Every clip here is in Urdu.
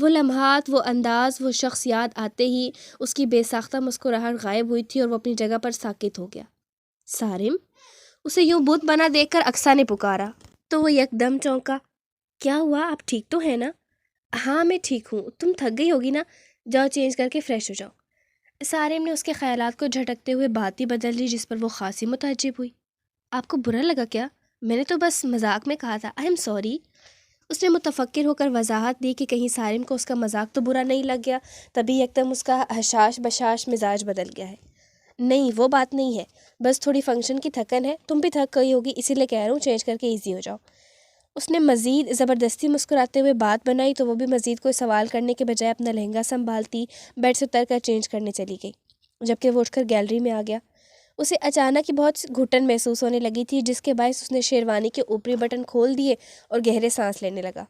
وہ لمحات، وہ انداز، وہ شخص یاد آتے ہی اس کی بے ساختہ مسکراہٹ غائب ہوئی تھی اور وہ اپنی جگہ پر ساکت ہو گیا۔ سارم! اسے یوں بت بنا دیکھ کر اقصیٰ نے پکارا تو وہ یکدم چونکا۔ کیا ہوا؟ آپ ٹھیک تو ہیں نا؟ ہاں میں ٹھیک ہوں، تم تھک گئی ہوگی نا، جاؤ چینج کر کے فریش ہو جاؤ۔ سارم نے اس کے خیالات کو جھٹکتے ہوئے بات ہی بدل دی، جس پر وہ خاصی متعجب ہوئی۔ آپ کو برا لگا کیا؟ میں نے تو بس مذاق میں کہا تھا، آئی ایم سوری۔ اس نے متفکر ہو کر وضاحت دی کہ کہیں سارم کو اس کا مذاق تو برا نہیں لگ گیا، تبھی یکدم اس کا حشاش بشاش مزاج بدل گیا ہے۔ نہیں وہ بات نہیں ہے، بس تھوڑی فنکشن کی تھکن ہے، تم بھی تھک گئی ہوگی، اسی لیے کہہ رہا ہوں چینج کر کے ایزی ہو جاؤ۔ اس نے مزید زبردستی مسکراتے ہوئے بات بنائی تو وہ بھی مزید کوئی سوال کرنے کے بجائے اپنا لہنگا سنبھالتی بیڈ سے اتر کر چینج کرنے چلی گئی، جبکہ وہ اٹھ کر گیلری میں آ گیا۔ اسے اچانک ہی بہت گھٹن محسوس ہونے لگی تھی، جس کے باعث اس نے شیروانی کے اوپری بٹن کھول دیے اور گہرے سانس لینے لگا۔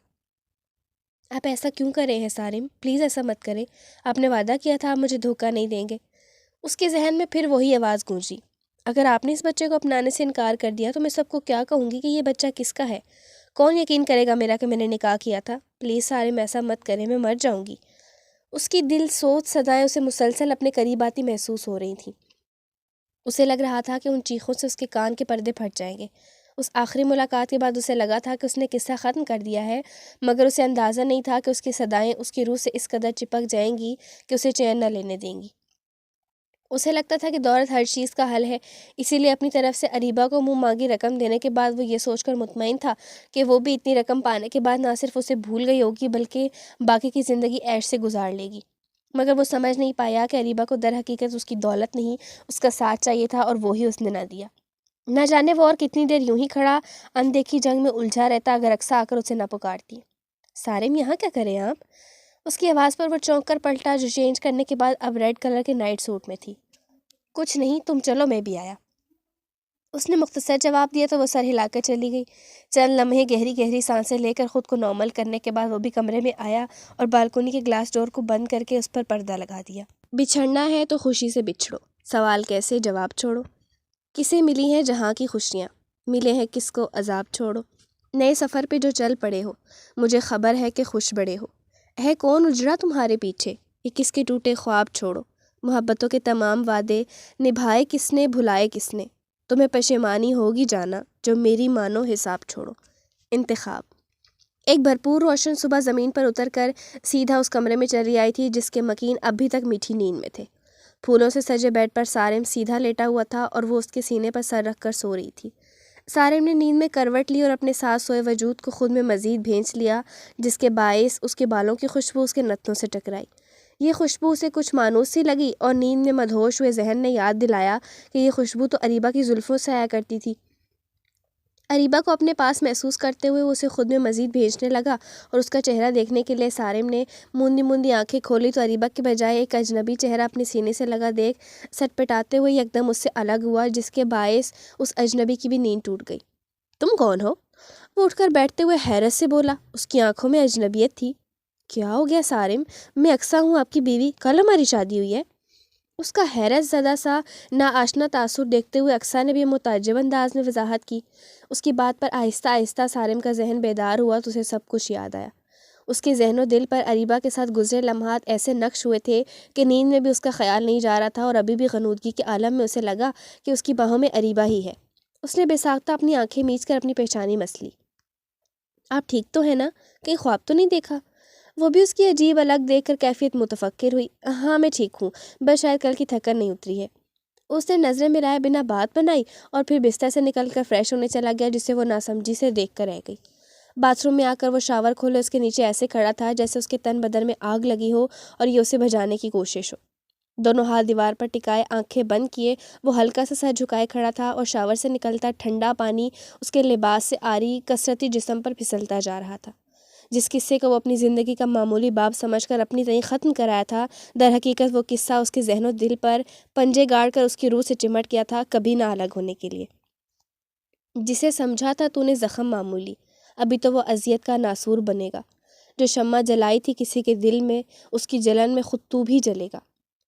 آپ ایسا کیوں کر رہے ہیں سارم؟ پلیز ایسا مت کریں، آپ نے وعدہ کیا تھا آپ مجھے دھوکہ نہیں دیں گے۔ اس کے ذہن میں پھر وہی آواز گونجی، اگر آپ نے اس بچے کو اپنانے سے انکار کر دیا تو میں سب کو کیا کہوں گی کہ یہ بچہ کس کا ہے؟ کون یقین کرے گا میرا کہ میں نے نکاح کیا تھا؟ پلیز سارم ایسا مت کریں، میں مر جاؤں گی۔ اس کی دل سوز صدائیں اسے مسلسل اپنے قریب آتی محسوس ہو رہی تھیں۔ اسے لگ رہا تھا کہ ان چیخوں سے اس کے کان کے پردے پھٹ جائیں گے۔ اس آخری ملاقات کے بعد اسے لگا تھا کہ اس نے قصہ ختم کر دیا ہے، مگر اسے اندازہ نہیں تھا کہ اس کی صدائیں اس کی روح سے اس قدر چپک جائیں گی کہ اسے چین نہ لینے دیں گی۔ اسے لگتا تھا کہ دولت ہر چیز کا حل ہے، اسی لیے اپنی طرف سے اریبہ کو منہ مانگی رقم دینے کے بعد وہ یہ سوچ کر مطمئن تھا کہ وہ بھی اتنی رقم پانے کے بعد نہ صرف اسے بھول گئی ہوگی بلکہ باقی کی زندگی عیش سے گزار لے گی۔ مگر وہ سمجھ نہیں پایا کہ اریبہ کو در حقیقت اس کی دولت نہیں، اس کا ساتھ چاہیے تھا، اور وہی اس نے نہ دیا۔ نہ جانے وہ اور کتنی دیر یوں ہی کھڑا اندیکھی جنگ میں الجھا رہتا اگر اقصیٰ آ کر اسے نہ پکارتی۔ سارم یہاں کیا کریں آپ؟ اس کی آواز پر وہ چونک کر پلٹا، جو چینج کرنے کے بعد اب ریڈ کلر کے نائٹ سوٹ میں تھی۔ کچھ نہیں، تم چلو میں بھی آیا۔ اس نے مختصر جواب دیا تو وہ سر ہلا کر چلی گئی۔ چند لمحے گہری گہری سانسیں لے کر خود کو نارمل کرنے کے بعد وہ بھی کمرے میں آیا اور بالکونی کے گلاس ڈور کو بند کر کے اس پر پردہ لگا دیا۔ بچھڑنا ہے تو خوشی سے بچھڑو، سوال کیسے جواب چھوڑو۔ کسے ملی ہیں جہاں کی خوشیاں، ملے ہیں کس کو عذاب چھوڑو۔ نئے سفر پہ جو چل پڑے ہو، مجھے خبر ہے کہ خوش بڑے ہو۔ ہے کون اجڑا تمہارے پیچھے، یہ کس کے ٹوٹے خواب چھوڑو۔ محبتوں کے تمام وعدے نبھائے کس نے، بھلائے کس نے، تمہیں پشیمانی ہوگی جانا، جو میری مانو حساب چھوڑو۔ انتخاب۔ ایک بھرپور روشن صبح زمین پر اتر کر سیدھا اس کمرے میں چلی آئی تھی جس کے مکین اب بھی تک میٹھی نیند میں تھے۔ پھولوں سے سجے بیڈ پر سارم سیدھا لیٹا ہوا تھا اور وہ اس کے سینے پر سر رکھ کر سو رہی تھی۔ سارم نے نیند میں کروٹ لی اور اپنے ساتھ سوئے وجود کو خود میں مزید بھینچ لیا، جس کے باعث اس کے بالوں کی خوشبو اس کے نتنوں سے ٹکرائی۔ یہ خوشبو اسے کچھ مانوس سی لگی اور نیند میں مدہوش ہوئے ذہن نے یاد دلایا کہ یہ خوشبو تو اریبہ کی زلفوں سے آیا کرتی تھی۔ اریبہ کو اپنے پاس محسوس کرتے ہوئے وہ اسے خود میں مزید بھیجنے لگا اور اس کا چہرہ دیکھنے کے لیے سارم نے موندی موندی آنکھیں کھولی تو اریبہ کے بجائے ایک اجنبی چہرہ اپنے سینے سے لگا دیکھ سٹپٹاتے ہوئے یکدم اس سے الگ ہوا، جس کے باعث اس اجنبی کی بھی نیند ٹوٹ گئی۔ تم کون ہو؟ وہ اٹھ کر بیٹھتے ہوئے حیرت سے بولا۔ اس کی آنکھوں میں اجنبیت تھی۔ کیا ہو گیا سارم؟ میں اقصیٰ ہوں، آپ کی بیوی، کل ہماری شادی ہوئی ہے۔ اس کا حیرت زدہ سا ناآشنا تاثر دیکھتے ہوئے اقصیٰ نے بھی متعجب انداز میں وضاحت کی۔ اس کی بات پر آہستہ آہستہ سارم کا ذہن بیدار ہوا تو اسے سب کچھ یاد آیا۔ اس کے ذہن و دل پر اریبہ کے ساتھ گزرے لمحات ایسے نقش ہوئے تھے کہ نیند میں بھی اس کا خیال نہیں جا رہا تھا اور ابھی بھی غنودگی کے عالم میں اسے لگا کہ اس کی باہوں میں اریبہ ہی ہے۔ اس نے بے ساختہ اپنی آنکھیں میچ کر اپنی پہچانی مس لی۔ آپ ٹھیک تو ہیں نا؟ کہیں خواب تو نہیں دیکھا؟ وہ بھی اس کی عجیب الگ دیکھ کر کیفیت متفکر ہوئی۔ ہاں میں ٹھیک ہوں، بس شاید کل کی تھکن نہیں اتری ہے۔ اس نے نظریں ملائے بنا بات بنائی اور پھر بستر سے نکل کر فریش ہونے چلا گیا، جسے وہ ناسمجھی سے دیکھ کر رہ گئی۔ باتھ روم میں آ کر وہ شاور کھولے اس کے نیچے ایسے کھڑا تھا جیسے اس کے تن بدن میں آگ لگی ہو اور یہ اسے بجھانے کی کوشش ہو۔ دونوں ہاتھ دیوار پر ٹکائے، آنکھیں بند کیے، وہ ہلکا سا سر جھکائے کھڑا تھا اور شاور سے نکلتا ٹھنڈا پانی اس کے لباس سے آری کثرتی جسم پر پھسلتا جا رہا تھا۔ جس قصے کو وہ اپنی زندگی کا معمولی باب سمجھ کر اپنی طرح ختم کرایا تھا، در حقیقت وہ قصہ اس کے ذہن و دل پر پنجے گاڑ کر اس کی روح سے چمٹ گیا تھا، کبھی نہ الگ ہونے کے لیے۔ جسے سمجھا تھا تو نے زخم معمولی، ابھی تو وہ اذیت کا ناسور بنے گا۔ جو شمع جلائی تھی کسی کے دل میں، اس کی جلن میں خود تو بھی جلے گا۔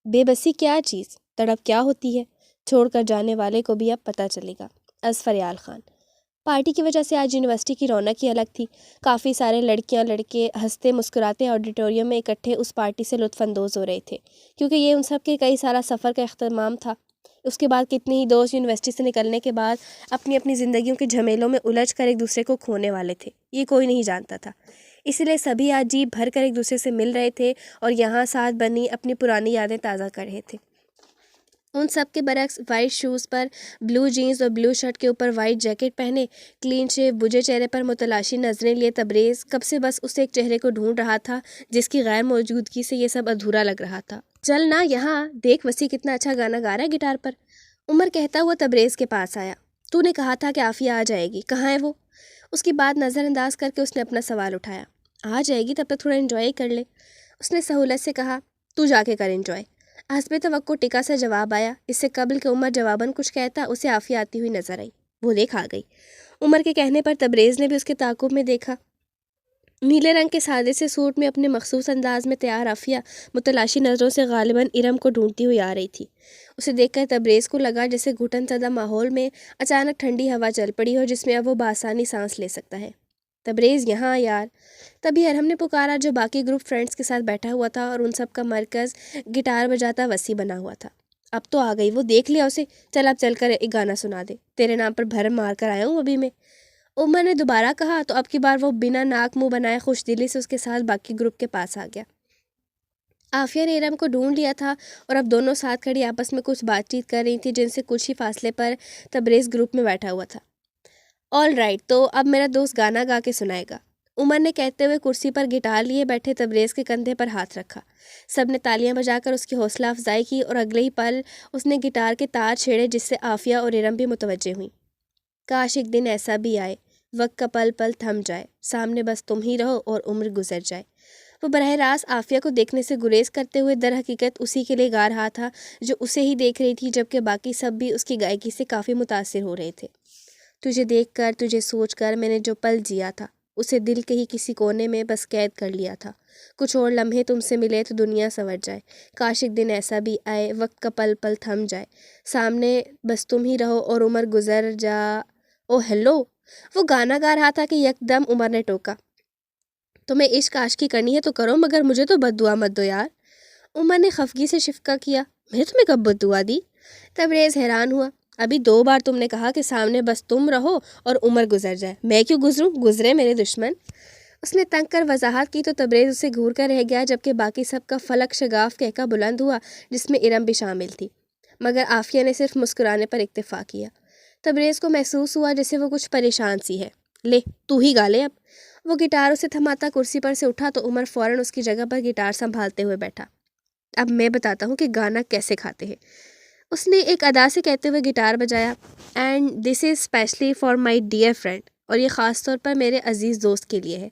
بے بسی کیا چیز، تڑپ کیا ہوتی ہے، چھوڑ کر جانے والے کو بھی اب پتہ چلے گا۔ از فریال خان۔ پارٹی کی وجہ سے آج یونیورسٹی کی رونق ہی الگ تھی۔ کافی سارے لڑکیاں لڑکے ہنستے مسکراتے آڈیٹوریم میں اکٹھے اس پارٹی سے لطف اندوز ہو رہے تھے، کیونکہ یہ ان سب کے کئی سارا سفر کا اختتام تھا۔ اس کے بعد کتنی ہی دوست یونیورسٹی سے نکلنے کے بعد اپنی اپنی زندگیوں کے جھمیلوں میں الجھ کر ایک دوسرے کو کھونے والے تھے، یہ کوئی نہیں جانتا تھا۔ اسی لیے سبھی آج جی بھر کر ایک دوسرے سے مل رہے تھے اور یہاں ساتھ بنی اپنی پرانی یادیں تازہ کر رہے تھے۔ ان سب کے برعکس وائٹ شوز پر بلو جینز اور بلو شرٹ کے اوپر وائٹ جیکٹ پہنے، کلین شیو، بجھے چہرے پر متلاشی نظریں لیے تبریز کب سے بس اس ایک چہرے کو ڈھونڈ رہا تھا جس کی غیر موجودگی سے یہ سب ادھورا لگ رہا تھا۔ چل نا یہاں دیکھ، وسیع کتنا اچھا گانا گا رہا ہے گٹار پر۔ عمر کہتا ہوا تبریز کے پاس آیا۔ تو نے کہا تھا کہ عافیہ آ جائے گی، کہاں ہے وہ؟ اس کی بات نظر انداز کر کے اس نے اپنا سوال اٹھایا۔ آ جائے گی، تب تک تھوڑا انجوائے کر لے، اس نے سہولت سے کہا۔ تو جا کے کر انجوائے۔ حسب توقع ٹکا سا جواب آیا۔ اس سے قبل کہ عمر جواباً کچھ کہتا، اسے عافیہ آتی ہوئی نظر آئی۔ وہ دیکھ آ گئی۔ عمر کے کہنے پر تبریز نے بھی اس کے تعاقب میں دیکھا۔ نیلے رنگ کے سادے سے سوٹ میں اپنے مخصوص انداز میں تیار عافیہ متلاشی نظروں سے غالباً ارم کو ڈھونڈتی ہوئی آ رہی تھی۔ اسے دیکھ کر تبریز کو لگا جیسے گھٹن زدہ ماحول میں اچانک ٹھنڈی ہوا چل پڑی ہو جس میں اب وہ بآسانی سانس لے سکتا ہے۔ تبریز یہاں یار، تبھی ارحم نے پکارا جو باقی گروپ فرینڈز کے ساتھ بیٹھا ہوا تھا اور ان سب کا مرکز گٹار بجاتا وسیع بنا ہوا تھا۔ اب تو آ گئی، وہ دیکھ لیا اسے۔ چل اب چل کر ایک گانا سنا دے، تیرے نام پر بھرم مار کر آیا ہوں ابھی میں۔ عمر نے دوبارہ کہا تو اب کی بار وہ بنا ناک منہ بنائے خوش دلی سے اس کے ساتھ باقی گروپ کے پاس آ گیا۔ عافیہ نے ارم کو ڈھونڈ لیا تھا اور اب دونوں ساتھ کھڑی آپس میں کچھ بات چیت کر رہی تھی جن سے کچھ ہی فاصلے پر تبریز گروپ میں بیٹھا ہوا تھا۔ آل رائٹ، تو اب میرا دوست گانا گا کے سنائے گا، عمر نے کہتے ہوئے کرسی پر گٹار لیے بیٹھے تبریز کے کندھے پر ہاتھ رکھا۔ سب نے تالیاں بجا کر اس کی حوصلہ افزائی کی اور اگلے ہی پل اس نے گٹار کے تار چھیڑے جس سے عافیہ اور ارم بھی متوجہ ہوئیں۔ کاش ایک دن ایسا بھی آئے، وقت کا پل پل تھم جائے، سامنے بس تم ہی رہو اور عمر گزر جائے۔ وہ براہ راست عافیہ کو دیکھنے سے گریز کرتے ہوئے در حقیقت اسی کے لیے گا رہا تھا جو اسے ہی دیکھ رہی تھی، جبکہ باقی سب بھی اس کی گائیکی سے کافی متاثر ہو رہے تھے۔ تجھے دیکھ کر، تجھے سوچ کر میں نے جو پل جیا تھا اسے دل کے ہی کسی کونے میں بس قید کر لیا تھا۔ کچھ اور لمحے تم سے ملے تو دنیا سنور جائے، کاش ایک دن ایسا بھی آئے، وقت کا پل پل تھم جائے، سامنے بس تم ہی رہو اور عمر گزر جا۔ او ہیلو، وہ گانا گا رہا تھا کہ یک دم عمر نے ٹوکا۔ تمہیں عشق عاشقی کرنی ہے تو کرو، مگر مجھے تو بد دعا مت دو یار۔ عمر نے خفگی سے شفقہ کیا۔ میں نے تمہیں کب بد دعا دی؟ تبریز حیران ہوا۔ ابھی 2 بار تم نے کہا کہ سامنے بس تم رہو اور عمر گزر جائے، میں کیوں گزروں؟ گزرے میرے دشمن۔ اس نے تنگ کر وضاحت کی تو تبریز اسے گھور کر رہ گیا، جبکہ باقی سب کا فلک شگاف کہکا بلند ہوا جس میں ارم بھی شامل تھی، مگر عافیہ نے صرف مسکرانے پر اکتفا کیا۔ تبریز کو محسوس ہوا جیسے وہ کچھ پریشان سی ہے۔ لے تو ہی گا لے اب۔ وہ گٹار اسے تھماتا کرسی پر سے اٹھا تو عمر فوراً اس کی جگہ پر گٹار سنبھالتے ہوئے بیٹھا۔ اب میں بتاتا ہوں کہ گانا کیسے کھاتے ہیں، اس نے ایک ادا سے کہتے ہوئے گٹار بجایا۔ And this is specially for my dear friend, اور یہ خاص طور پر میرے عزیز دوست کے لیے ہے۔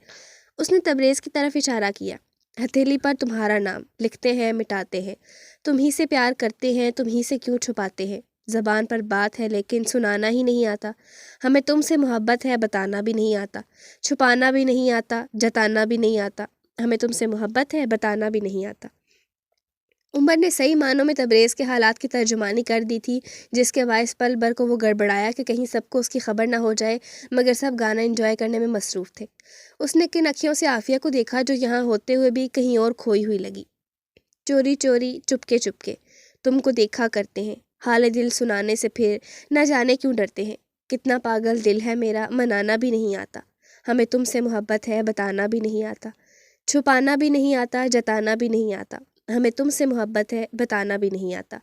اس نے تبریز کی طرف اشارہ کیا۔ ہتھیلی پر تمہارا نام لکھتے ہیں، مٹاتے ہیں، تم ہی سے پیار کرتے ہیں، تم ہی سے کیوں چھپاتے ہیں، زبان پر بات ہے لیکن سنانا ہی نہیں آتا، ہمیں تم سے محبت ہے بتانا بھی نہیں آتا، چھپانا بھی نہیں آتا، جتانا بھی نہیں آتا، ہمیں تم سے محبت ہے بتانا بھی نہیں آتا۔ عمر نے صحیح معنوں میں تبریز کے حالات کی ترجمانی کر دی تھی، جس کے باعث پل بھر کو وہ گڑبڑایا کہ کہیں سب کو اس کی خبر نہ ہو جائے، مگر سب گانا انجوائے کرنے میں مصروف تھے۔ اس نے کن اکھیوں سے عافیہ کو دیکھا جو یہاں ہوتے ہوئے بھی کہیں اور کھوئی ہوئی لگی۔ چوری چوری، چپکے چپکے تم کو دیکھا کرتے ہیں، حال دل سنانے سے پھر نہ جانے کیوں ڈرتے ہیں، کتنا پاگل دل ہے میرا، منانا بھی نہیں آتا، ہمیں تم سے محبت ہے بتانا بھی نہیں آتا، چھپانا بھی نہیں آتا، جتانا بھی نہیں آتا، ہمیں تم سے محبت ہے بتانا بھی نہیں آتا۔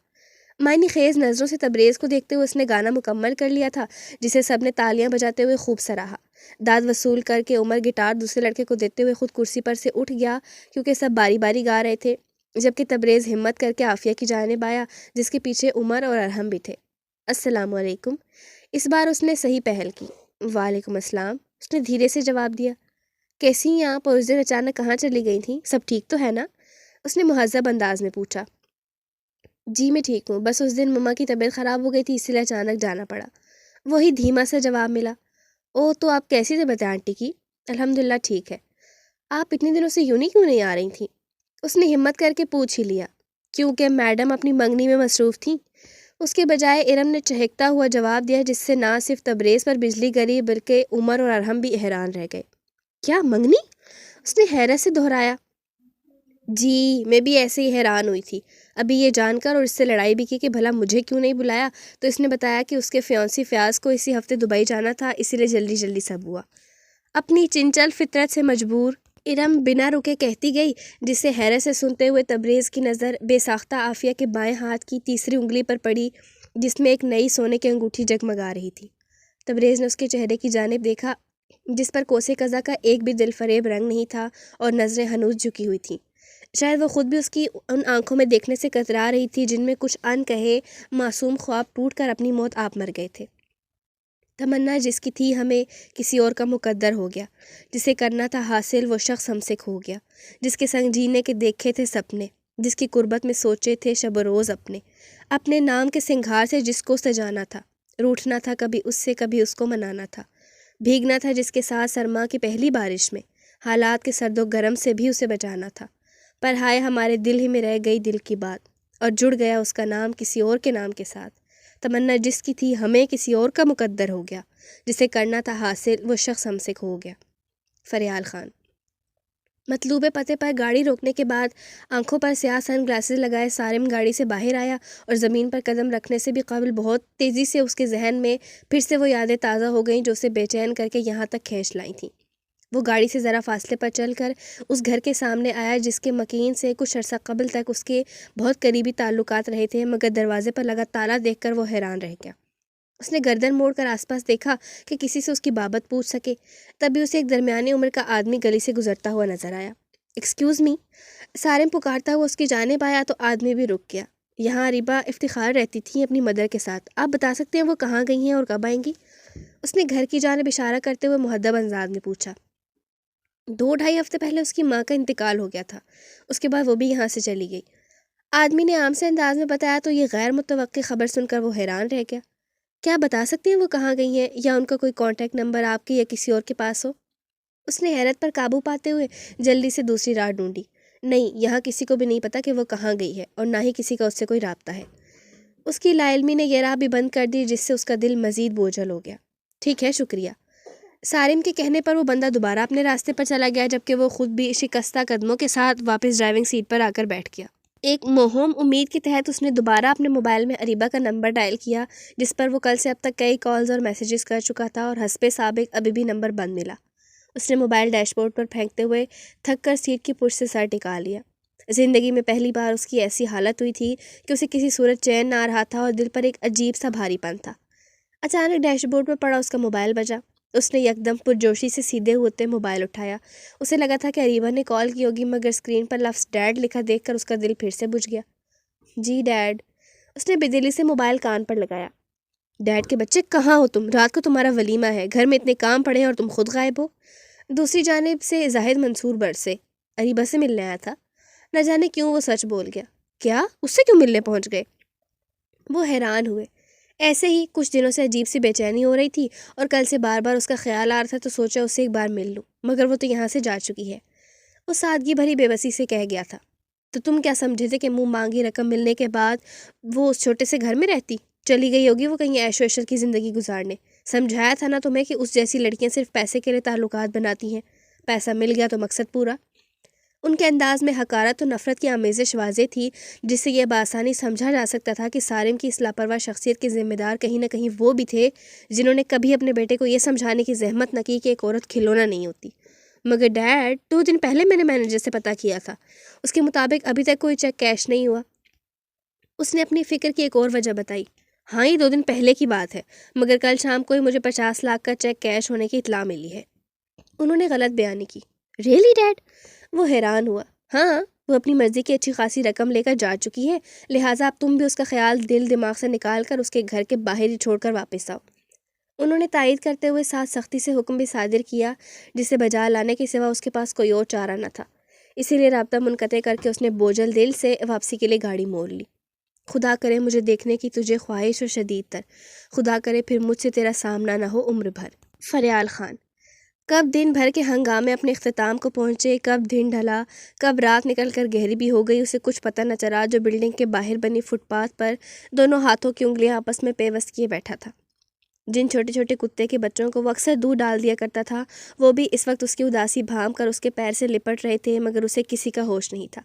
معنی خیز نظروں سے تبریز کو دیکھتے ہوئے اس نے گانا مکمل کر لیا تھا، جسے سب نے تالیاں بجاتے ہوئے خوب سراہا۔ داد وصول کر کے عمر گٹار دوسرے لڑکے کو دیتے ہوئے خود کرسی پر سے اٹھ گیا، کیونکہ سب باری باری گا رہے تھے، جبکہ تبریز ہمت کر کے عافیہ کی جانب آیا جس کے پیچھے عمر اور ارحم بھی تھے۔ السلام علیکم، اس بار اس نے صحیح پہل کی۔ وعلیکم السلام، اس نے دھیرے سے جواب دیا۔ کیسی ہیں آپ، اور اس دن اچانک کہاں چلی گئی تھیں، سب ٹھیک تو ہے نا؟ اس نے مہذب انداز میں پوچھا۔ جی میں ٹھیک ہوں، بس اس دن مما کی طبیعت خراب ہو گئی تھی، اس لیے اچانک جانا پڑا، وہی دھیما سا جواب ملا۔ او تو آپ کیسی طبیعت ہے آنٹی کی؟ الحمدللہ ٹھیک ہے۔ آپ اتنے دنوں سے یونی کیوں نہیں آ رہی تھیں؟ اس نے ہمت کر کے پوچھ ہی لیا۔ کیونکہ میڈم اپنی منگنی میں مصروف تھیں۔ اس کے بجائے ارم نے چہکتا ہوا جواب دیا، جس سے نہ صرف تبریز پر بجلی گری بلکہ عمر اور ارحم بھی حیران رہ گئے۔ کیا منگنی؟ اس نے حیرت سے دہرایا۔ جی، میں بھی ایسے ہی حیران ہوئی تھی ابھی یہ جان کر، اور اس سے لڑائی بھی کی کہ بھلا مجھے کیوں نہیں بلایا۔ تو اس نے بتایا کہ اس کے فیانسی فیاض کو اسی ہفتے دبئی جانا تھا، اسی لیے جلدی جلدی سب ہوا۔ اپنی چنچل فطرت سے مجبور ارم بنا رکے کہتی گئی، جسے حیرت سے سنتے ہوئے تبریز کی نظر بے ساختہ عافیہ کے بائیں ہاتھ کی تیسری انگلی پر پڑی، جس میں ایک نئی سونے کی انگوٹھی جگمگا رہی تھی۔ تبریز نے اس کے چہرے کی جانب دیکھا، جس پر کوسے قزح کا ایک بھی دل فریب رنگ نہیں تھا، اور نظریں ہنوز جھکی ہوئی تھیں۔ شاید وہ خود بھی اس کی ان آنکھوں میں دیکھنے سے کترا رہی تھی، جن میں کچھ ان کہے معصوم خواب ٹوٹ کر اپنی موت آپ مر گئے تھے۔ تمنا جس کی تھی ہمیں کسی اور کا مقدر ہو گیا، جسے کرنا تھا حاصل وہ شخص ہم سے کھو گیا، جس کے سنگ جینے کے دیکھے تھے سپنے، جس کی قربت میں سوچے تھے شب و روز اپنے نام کے سنگھار سے جس کو سجانا تھا، روٹھنا تھا کبھی اس سے کبھی اس کو منانا تھا، بھیگنا تھا جس کے ساتھ سرما کی پہلی بارش میں، حالات کے سرد و گرم سے بھی اسے بچانا تھا، پر ہائے ہمارے دل ہی میں رہ گئی دل کی بات، اور جڑ گیا اس کا نام کسی اور کے نام کے ساتھ۔ تمنا جس کی تھی ہمیں کسی اور کا مقدر ہو گیا، جسے کرنا تھا حاصل وہ شخص ہم سے کھو گیا۔ فریال خان۔ مطلوب پتے پر گاڑی روکنے کے بعد آنکھوں پر سیاہ سن گلاسز لگائے سارم گاڑی سے باہر آیا، اور زمین پر قدم رکھنے سے بھی قبل بہت تیزی سے اس کے ذہن میں پھر سے وہ یادیں تازہ ہو گئیں جو اسے بے چین کر کے یہاں تک کھینچ لائی تھیں۔ وہ گاڑی سے ذرا فاصلے پر چل کر اس گھر کے سامنے آیا، جس کے مکین سے کچھ عرصہ قبل تک اس کے بہت قریبی تعلقات رہے تھے، مگر دروازے پر لگا تالا دیکھ کر وہ حیران رہ گیا۔ اس نے گردن موڑ کر آس پاس دیکھا کہ کسی سے اس کی بابت پوچھ سکے، تبھی اسے ایک درمیانی عمر کا آدمی گلی سے گزرتا ہوا نظر آیا۔ ایکسکیوز می، سارم پکارتا ہوا اس کی جانب آیا تو آدمی بھی رک گیا۔ یہاں اریبہ افتخار رہتی تھیں اپنی مدر کے ساتھ، آپ بتا سکتے ہیں وہ کہاں گئی ہیں اور کب آئیں گی؟ اس نے گھر کی جانب اشارہ کرتے ہوئے مہذب انداز میں پوچھا۔ 2-2.5 ہفتے پہلے اس کی ماں کا انتقال ہو گیا تھا، اس کے بعد وہ بھی یہاں سے چلی گئی، آدمی نے عام سے انداز میں بتایا۔ تو یہ غیر متوقع خبر سن کر وہ حیران رہ گیا۔ کیا بتا سکتے ہیں وہ کہاں گئی ہیں، یا ان کا کوئی کانٹیکٹ نمبر آپ کے یا کسی اور کے پاس ہو؟ اس نے حیرت پر قابو پاتے ہوئے جلدی سے دوسری راہ ڈھونڈی۔ نہیں، یہاں کسی کو بھی نہیں پتا کہ وہ کہاں گئی ہے، اور نہ ہی کسی کا اس سے کوئی رابطہ ہے۔ اس کی لا علمی نے یہ راہ بھی بند کر دی، جس سے اس کا دل مزید بوجھل ہو گیا۔ ٹھیک ہے، شکریہ۔ سارم کے کہنے پر وہ بندہ دوبارہ اپنے راستے پر چلا گیا، جبکہ وہ خود بھی شکستہ قدموں کے ساتھ واپس ڈرائیونگ سیٹ پر آ کر بیٹھ گیا۔ ایک موہوم امید کے تحت اس نے دوبارہ اپنے موبائل میں اریبہ کا نمبر ڈائل کیا، جس پر وہ کل سے اب تک کئی کالز اور میسیجز کر چکا تھا، اور حسب سابق ابھی بھی نمبر بند ملا۔ اس نے موبائل ڈیش بورڈ پر پھینکتے ہوئے تھک کر سیٹ کی پشت سے سر ٹکا لیا۔ زندگی میں پہلی بار اس کی ایسی حالت ہوئی تھی کہ اسے کسی صورت چین نہ آ رہا تھا، اور دل پر ایک عجیب سا بھاری پن تھا۔ اچانک ڈیش بورڈ پر پڑا اس کا موبائل بجا۔ اس نے یکدم پرجوشی سے سیدھے ہوتے موبائل اٹھایا۔ اسے لگا تھا کہ اریبہ نے کال کی ہوگی، مگر اسکرین پر لفظ ڈیڈ لکھا دیکھ کر اس کا دل پھر سے بجھ گیا۔ جی ڈیڈ۔ اس نے بدلی سے موبائل کان پر لگایا۔ ڈیڈ کے بچے، کہاں ہو تم؟ رات کو تمہارا ولیمہ ہے، گھر میں اتنے کام پڑے ہیں اور تم خود غائب ہو۔ دوسری جانب سے زاہد منصور برسے۔ اریبہ سے ملنے آیا تھا۔ نہ جانے کیوں وہ سچ بول گیا۔ کیا؟ اس سے کیوں ملنے پہنچ گئے؟ وہ حیران ہوئے۔ ایسے ہی کچھ دنوں سے عجیب سی بے چینی ہو رہی تھی، اور کل سے بار بار اس کا خیال آ رہا تھا، تو سوچا اسے ایک بار مل لوں، مگر وہ تو یہاں سے جا چکی ہے۔ وہ سادگی بھری بے بسی سے کہہ گیا تھا۔ تو تم کیا سمجھے تھے کہ منہ مانگی رقم ملنے کے بعد وہ اس چھوٹے سے گھر میں رہتی؟ چلی گئی ہوگی وہ کہیں عیش و عشرت کی زندگی گزارنے۔ سمجھایا تھا نا تمہیں کہ اس جیسی لڑکیاں صرف پیسے کے لیے تعلقات بناتی ہیں، پیسہ مل گیا تو مقصد پورا۔ ان کے انداز میں حقارت و نفرت کی آمیزش واضح تھی، جس سے یہ بآسانی سمجھا جا سکتا تھا کہ سارم کی اس لاپرواہ شخصیت کے ذمہ دار کہیں نہ کہیں وہ بھی تھے، جنہوں نے کبھی اپنے بیٹے کو یہ سمجھانے کی زحمت نہ کی کہ ایک عورت کھلونا نہیں ہوتی۔ مگر ڈیڈ، 2 دن پہلے میں نے مینیجر سے پتہ کیا تھا، اس کے مطابق ابھی تک کوئی چیک کیش نہیں ہوا۔ اس نے اپنی فکر کی ایک اور وجہ بتائی۔ ہاں، یہ 2 دن پہلے کی بات ہے، مگر کل شام کو ہی مجھے 50 لاکھ کا چیک کیش ہونے کی اطلاع ملی ہے۔ انہوں نے غلط بیانی کی۔ Really dad? وہ حیران ہوا۔ ہاں، وہ اپنی مرضی کی اچھی خاصی رقم لے کر جا چکی ہے، لہٰذا اب تم بھی اس کا خیال دل دماغ سے نکال کر اس کے گھر کے باہر ہی چھوڑ کر واپس آؤ۔ انہوں نے تائید کرتے ہوئے ساتھ سختی سے حکم بھی صادر کیا، جسے بجا لانے کے سوا اس کے پاس کوئی اور چارہ نہ تھا۔ اسی لیے رابطہ منقطع کر کے اس نے بوجھل دل سے واپسی کے لیے گاڑی موڑ لی۔ خدا کرے مجھے دیکھنے کی تجھے خواہش اور شدید تر، خدا کرے پھر مجھ سے تیرا سامنا نہ ہو عمر بھر۔ فریال خان۔ کب دن بھر کے ہنگامے اپنے اختتام کو پہنچے، کب دن ڈھلا، کب رات نکل کر گہری بھی ہو گئی، اسے کچھ پتہ نہ چلا۔ جو بلڈنگ کے باہر بنی فٹ پاتھ پر دونوں ہاتھوں کی انگلیاں آپس میں پیوست کیے بیٹھا تھا۔ جن چھوٹے چھوٹے کتے کے بچوں کو وہ اکثر دودھ ڈال دیا کرتا تھا، وہ بھی اس وقت اس کی اداسی بھانپ کر اس کے پیر سے لپٹ رہے تھے، مگر اسے کسی کا ہوش نہیں تھا۔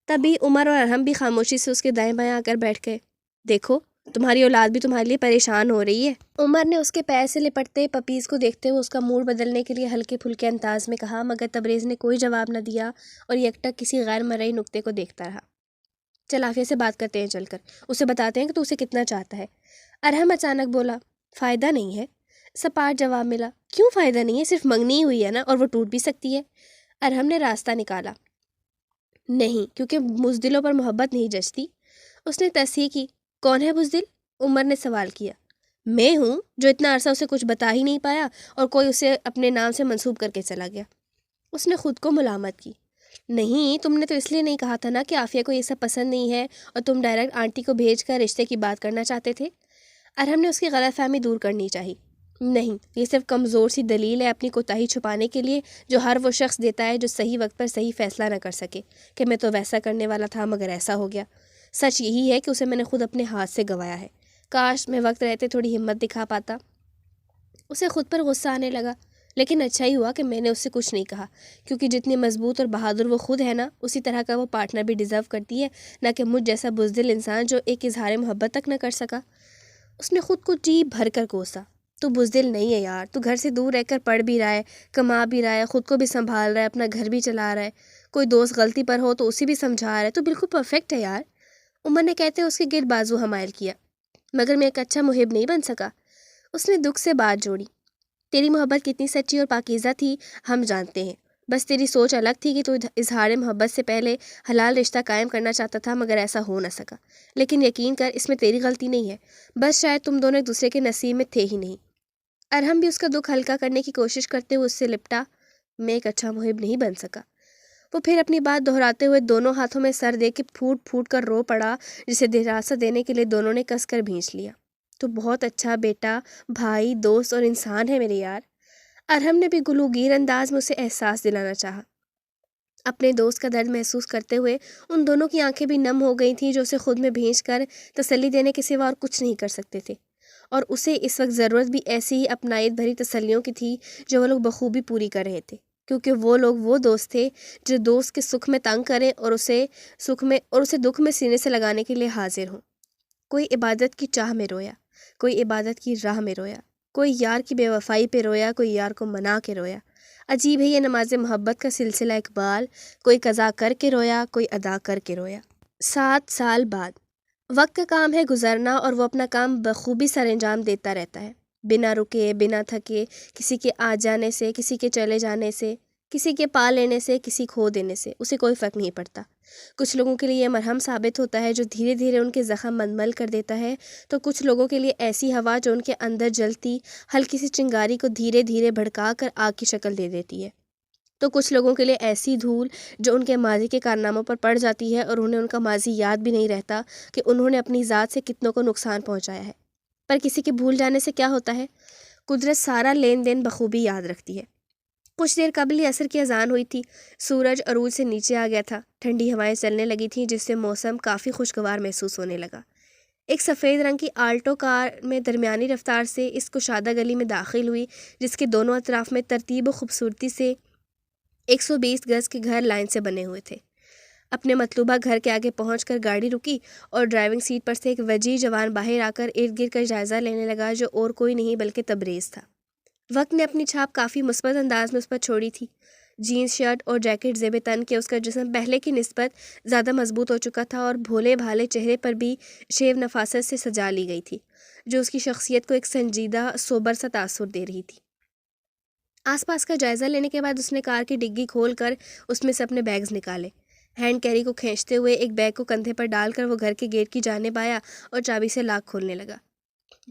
تبھی عمر اور ارحم بھی خاموشی سے اس کے دائیں بائیں آ کر بیٹھ گئے۔ دیکھو، تمہاری اولاد بھی تمہارے لیے پریشان ہو رہی ہے، عمر نے اس کے پیر سے لپٹتے پپیز کو دیکھتے ہوئے اس کا موڈ بدلنے کے لیے ہلکے پھلکے انداز میں کہا، مگر تبریز نے کوئی جواب نہ دیا اور یکٹک کسی غیر مرئی نکتے کو دیکھتا رہا۔ چل عافیہ سے بات کرتے ہیں، چل کر اسے بتاتے ہیں کہ تو اسے کتنا چاہتا ہے۔ ارحم اچانک بولا، فائدہ نہیں ہے۔ سپاٹ جواب ملا، کیوں فائدہ نہیں ہے؟ صرف منگنی ہوئی ہے نا، اور وہ ٹوٹ بھی سکتی ہے۔ ارحم نے راستہ نکالا، نہیں، کیونکہ بزدلوں پر محبت نہیں جچتی۔ اس نے تصحیح کی، کون ہے بزدل؟ عمر نے سوال کیا۔ میں ہوں، جو اتنا عرصہ اسے کچھ بتا ہی نہیں پایا اور کوئی اسے اپنے نام سے منسوب کر کے چلا گیا۔ اس نے خود کو ملامت کی، نہیں، تم نے تو اس لیے نہیں کہا تھا نا کہ عافیہ کو یہ سب پسند نہیں ہے اور تم ڈائریکٹ آنٹی کو بھیج کر رشتے کی بات کرنا چاہتے تھے۔ ارحم نے اس کی غلط فہمی دور کرنی چاہی۔ نہیں، یہ صرف کمزور سی دلیل ہے اپنی کوتاہی چھپانے کے لیے جو ہر وہ شخص دیتا ہے جو صحیح وقت پر صحیح فیصلہ نہ کر سکے، کہ میں تو ویسا کرنے والا تھا مگر ایسا ہو گیا۔ سچ یہی ہے کہ اسے میں نے خود اپنے ہاتھ سے گنوایا ہے۔ کاش میں وقت رہتے تھوڑی ہمت دکھا پاتا۔ اسے خود پر غصہ آنے لگا، لیکن اچھا ہی ہوا کہ میں نے اس سے کچھ نہیں کہا، کیونکہ جتنی مضبوط اور بہادر وہ خود ہے نا، اسی طرح کا وہ پارٹنر بھی ڈیزرو کرتی ہے، نہ کہ مجھ جیسا بزدل انسان جو ایک اظہار محبت تک نہ کر سکا۔ اس نے خود کو جی بھر کر کوسا، تو بزدل نہیں ہے یار، تو گھر سے دور رہ کر پڑھ بھی رہا ہے، کما بھی رہا ہے، خود کو بھی سنبھال رہا ہے، اپنا گھر بھی چلا رہا ہے، کوئی دوست غلطی پر ہو تو اسے بھی سمجھا رہا ہے، تو بالکل پرفیکٹ ہے یار۔ عمر نے کہتے اس کے گرد بازو حمائل کیا، مگر میں ایک اچھا محب نہیں بن سکا۔ اس نے دکھ سے بات جوڑی، تیری محبت کتنی سچی اور پاکیزہ تھی ہم جانتے ہیں، بس تیری سوچ الگ تھی کہ تو اظہار محبت سے پہلے حلال رشتہ قائم کرنا چاہتا تھا، مگر ایسا ہو نہ سکا۔ لیکن یقین کر، اس میں تیری غلطی نہیں ہے، بس شاید تم دونوں ایک دوسرے کے نصیب میں تھے ہی نہیں۔ ارحم بھی اس کا دکھ ہلکا کرنے کی کوشش کرتے ہوئے اس سے لپٹا، میں ایک اچھا محب نہیں بن سکا۔ وہ پھر اپنی بات دہراتے ہوئے دونوں ہاتھوں میں سر دے کے پھوٹ پھوٹ کر رو پڑا، جسے دلاسا دینے کے لیے دونوں نے کس کر بھینچ لیا۔ تو بہت اچھا بیٹا، بھائی، دوست اور انسان ہے میرے یار۔ ارحم نے بھی گلوگیر انداز میں اسے احساس دلانا چاہا۔ اپنے دوست کا درد محسوس کرتے ہوئے ان دونوں کی آنکھیں بھی نم ہو گئی تھیں، جو اسے خود میں بھینچ کر تسلی دینے کے سوا اور کچھ نہیں کر سکتے تھے، اور اسے اس وقت ضرورت بھی ایسی ہی اپنائیت بھری تسلیوں کی تھی جو وہ لوگ بخوبی پوری کر رہے تھے، کیونکہ وہ لوگ وہ دوست تھے جو دوست کے سکھ میں تنگ کریں اور اسے دکھ میں سینے سے لگانے کے لیے حاضر ہوں۔ کوئی عبادت کی چاہ میں رویا، کوئی عبادت کی راہ میں رویا، کوئی یار کی بے وفائی پہ رویا، کوئی یار کو منا کے رویا۔ عجیب ہے یہ نماز محبت کا سلسلہ اقبال، کوئی قضا کر کے رویا، کوئی ادا کر کے رویا۔ 7 سال بعد وقت کا کام ہے گزرنا، اور وہ اپنا کام بخوبی سر انجام دیتا رہتا ہے، بنا رکے، بنا تھکے، کسی کے آ جانے سے، کسی کے چلے جانے سے، کسی کے پا لینے سے، کسی کھو دینے سے اسے کوئی فرق نہیں پڑتا۔ کچھ لوگوں کے لیے یہ مرہم ثابت ہوتا ہے جو دھیرے دھیرے ان کے زخم منمل کر دیتا ہے، تو کچھ لوگوں کے لیے ایسی ہوا جو ان کے اندر جلتی ہلکی سی چنگاری کو دھیرے دھیرے بھڑکا کر آگ کی شکل دے دیتی ہے، تو کچھ لوگوں کے لیے ایسی دھول جو ان کے ماضی کے کارناموں پر پڑ جاتی ہے اور انہیں ان کا ماضی یاد بھی نہیں رہتا کہ انہوں نے اپنی ذات سے کتنوں کو نقصان پہنچایا ہے۔ پر کسی کے بھول جانے سے کیا ہوتا ہے؟ قدرت سارا لین دین بخوبی یاد رکھتی ہے۔ کچھ دیر قبل ہی عصر کی اذان ہوئی تھی، سورج عروج سے نیچے آ گیا تھا، ٹھنڈی ہوائیں چلنے لگی تھیں، جس سے موسم کافی خوشگوار محسوس ہونے لگا۔ ایک سفید رنگ کی آلٹو کار میں درمیانی رفتار سے اس کشادہ گلی میں داخل ہوئی، جس کے دونوں اطراف میں ترتیب و خوبصورتی سے 120 گز کے گھر لائن سے بنے ہوئے تھے۔ اپنے مطلوبہ گھر کے آگے پہنچ کر گاڑی رکی اور ڈرائیونگ سیٹ پر سے ایک وجیح جوان باہر آ کر ارد گرد کا جائزہ لینے لگا، جو اور کوئی نہیں بلکہ تبریز تھا۔ وقت نے اپنی چھاپ کافی مثبت انداز میں اس پر چھوڑی تھی۔ جینز شرٹ اور جیکٹ زیب تن کے اس کا جسم پہلے کی نسبت زیادہ مضبوط ہو چکا تھا، اور بھولے بھالے چہرے پر بھی شیو نفاست سے سجا لی گئی تھی، جو اس کی شخصیت کو ایک سنجیدہ سوبر سا تاثر دے رہی تھی۔ آس پاس کا جائزہ لینے کے بعد اس نے کار کی ڈگی کھول کر اس میں سے اپنے بیگز نکالے، ہینڈ کیری کو کھینچتے ہوئے ایک بیگ کو کندھے پر ڈال کر وہ گھر کے گیٹ کی جانب آیا اور چابی سے لاک کھولنے لگا۔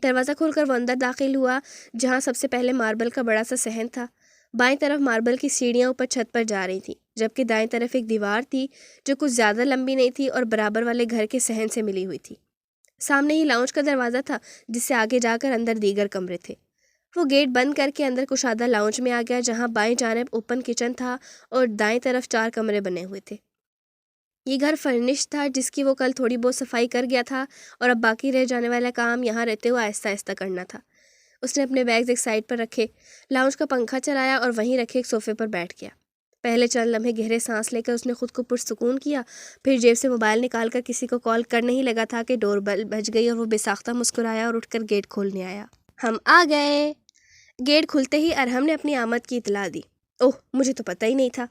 دروازہ کھول کر وہ اندر داخل ہوا، جہاں سب سے پہلے ماربل کا بڑا سا صحن تھا۔ بائیں طرف ماربل کی سیڑھیاں اوپر چھت پر جا رہی تھیں، جبکہ دائیں طرف ایک دیوار تھی جو کچھ زیادہ لمبی نہیں تھی اور برابر والے گھر کے صحن سے ملی ہوئی تھی۔ سامنے ہی لاؤنج کا دروازہ تھا، جس سے آگے جا کر اندر دیگر کمرے تھے۔ وہ گیٹ بند کر کے اندر کشادہ لاؤنج میں آ گیا، جہاں بائیں جانب اوپن کچن تھا اور دائیں طرف 4 کمرے بنے ہوئے تھے۔ یہ گھر فرنش تھا، جس کی وہ کل تھوڑی بہت صفائی کر گیا تھا اور اب باقی رہ جانے والا کام یہاں رہتے ہوئے آہستہ آہستہ کرنا تھا۔ اس نے اپنے بیگز ایک سائڈ پر رکھے، لاؤنج کا پنکھا چلایا اور وہیں رکھے ایک صوفے پر بیٹھ گیا۔ پہلے چند لمحے گہرے سانس لے کر اس نے خود کو پرسکون کیا، پھر جیب سے موبائل نکال کر کسی کو کال کرنے ہی لگا تھا کہ ڈور بیل بج گئی اور وہ بے ساختہ مسکرایا اور اٹھ کر گیٹ کھولنے آیا۔ ہم آ گئے۔ گیٹ کھلتے ہی ارحم نے اپنی آمد کی اطلاع دی۔ اوہ، مجھے تو پتہ ہی نہیں تھا۔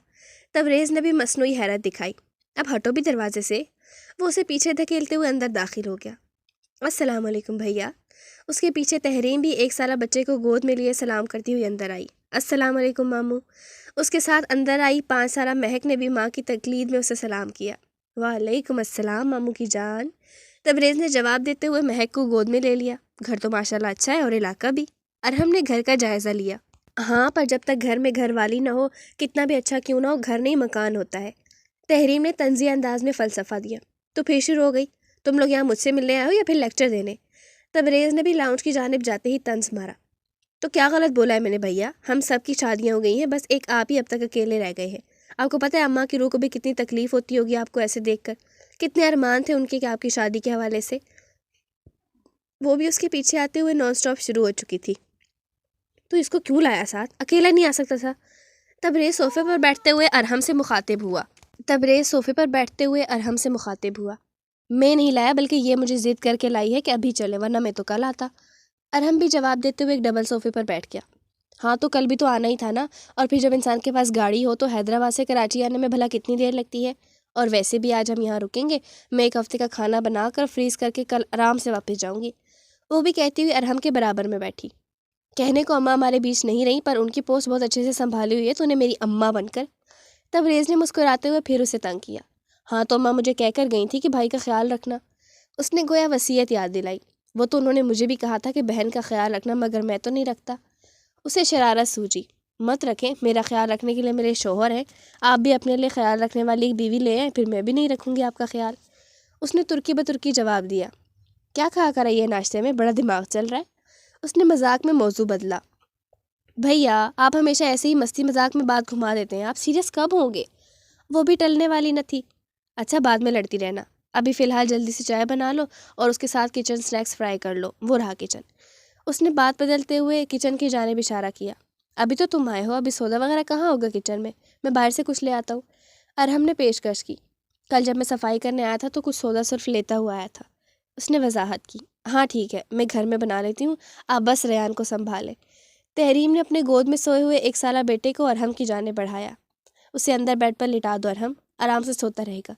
تبریز نے بھی مصنوعی حیرت دکھائی۔ اب ہٹو بھی دروازے سے۔ وہ اسے پیچھے دھکیلتے ہوئے اندر داخل ہو گیا۔ السلام علیکم بھیا۔ اس کے پیچھے تحریم بھی 1 سالہ بچے کو گود میں لیے سلام کرتی ہوئی اندر آئی۔ السلام علیکم ماموں۔ اس کے ساتھ اندر آئی 5 سالہ مہک نے بھی ماں کی تقلید میں اسے سلام کیا۔ وعلیکم السلام ماموں کی جان۔ تبریز نے جواب دیتے ہوئے مہک کو گود میں لے لیا۔ گھر تو ماشاءاللہ اچھا ہے اور علاقہ بھی۔ ارحم نے گھر کا جائزہ لیا۔ ہاں، پر جب تک گھر میں گھر والی نہ ہو، کتنا بھی اچھا کیوں نہ ہو، گھر نہیں مکان ہوتا ہے۔ تحریم نے طنزیہ انداز میں فلسفہ دیا۔ تو پھر شروع ہو گئی، تم لوگ یہاں مجھ سے ملنے آئے ہو یا پھر لیکچر دینے؟ تبریز نے بھی لاؤنج کی جانب جاتے ہی طنز مارا۔ تو کیا غلط بولا ہے میں نے بھیا؟ ہم سب کی شادیاں ہو گئی ہیں، بس ایک آپ ہی اب تک اکیلے رہ گئے ہیں۔ آپ کو پتہ ہے اماں کی روح کو بھی کتنی تکلیف ہوتی ہوگی آپ کو ایسے دیکھ کر، کتنے ارمان تھے ان کے کہ آپ کی شادی کے حوالے سے۔ وہ بھی اس کے پیچھے آتے ہوئے نان سٹاپ شروع ہو چکی تھی۔ تو اس کو کیوں لایا ساتھ؟ اکیلا نہیں آ سکتا تھا؟ تبریز صوفے پر بیٹھتے ہوئے ارحم سے مخاطب ہوا۔ میں نہیں لایا، بلکہ یہ مجھے ضد کر کے لائی ہے کہ ابھی چلے، ورنہ میں تو کل آتا۔ ارحم بھی جواب دیتے ہوئے ایک ڈبل صوفے پر بیٹھ گیا۔ ہاں تو کل بھی تو آنا ہی تھا نا، اور پھر جب انسان کے پاس گاڑی ہو تو حیدرآباد سے کراچی آنے میں بھلا کتنی دیر لگتی ہے؟ اور ویسے بھی آج ہم یہاں رکیں گے، میں 1 ہفتے کا کھانا بنا کر فریز کر کے کل آرام سے واپس جاؤں گی۔ وہ بھی کہتی ہوئی ارحم کے برابر میں بیٹھی۔ کہنے کو اماں ہمارے بیچ نہیں رہی، پر ان کی پوسٹ بہت اچھے سے سنبھالی ہوئی ہے، تو انہیں میری اماں بن کر۔ تبریز نے مسکراتے ہوئے پھر اسے تنگ کیا۔ ہاں تو اماں مجھے کہہ کر گئی تھی کہ بھائی کا خیال رکھنا۔ اس نے گویا وصیت یاد دلائی۔ وہ تو انہوں نے مجھے بھی کہا تھا کہ بہن کا خیال رکھنا، مگر میں تو نہیں رکھتا۔ اسے شرارت سوجی۔ مت رکھیں، میرا خیال رکھنے کے لیے میرے شوہر ہیں، آپ بھی اپنے لیے خیال رکھنے والی ایک بیوی لے آئیں، پھر میں بھی نہیں رکھوں گی آپ کا خیال۔ اس نے ترکی بترکی جواب دیا۔ کیا کھا کر آئی ہے ناشتے میں؟ بڑا دماغ چل رہا ہے۔ اس نے مذاق میں موضوع بدلا۔ بھیا آپ ہمیشہ ایسے ہی مستی مذاق میں بات گھما دیتے ہیں، آپ سیریس کب ہوں گے؟ وہ بھی ٹلنے والی نہ تھی۔ اچھا بعد میں لڑتی رہنا، ابھی فی الحال جلدی سے چائے بنا لو اور اس کے ساتھ کچن سنیکس فرائی کر لو، وہ رہا کچن۔ اس نے بات بدلتے ہوئے کچن کی جانب اشارہ کیا۔ ابھی تو تم آئے ہو، ابھی سودا وغیرہ کہاں ہوگا کچن میں باہر سے کچھ لے آتا ہوں۔ ارحم نے پیشکش کی۔ کل جب میں صفائی کرنے آیا تھا تو کچھ سودا صرف لیتا ہوا آیا تھا۔ اس نے وضاحت کی۔ ہاں ٹھیک ہے، میں گھر میں بنا لیتی ہوں، آپ بس ریان کو سنبھالیں۔ تحریم نے اپنے گود میں سوئے ہوئے 1 سالہ بیٹے کو ارحم کی جانب بڑھایا۔ اسے اندر بیڈ پر لٹا دو ارحم، آرام سے سوتا رہے گا۔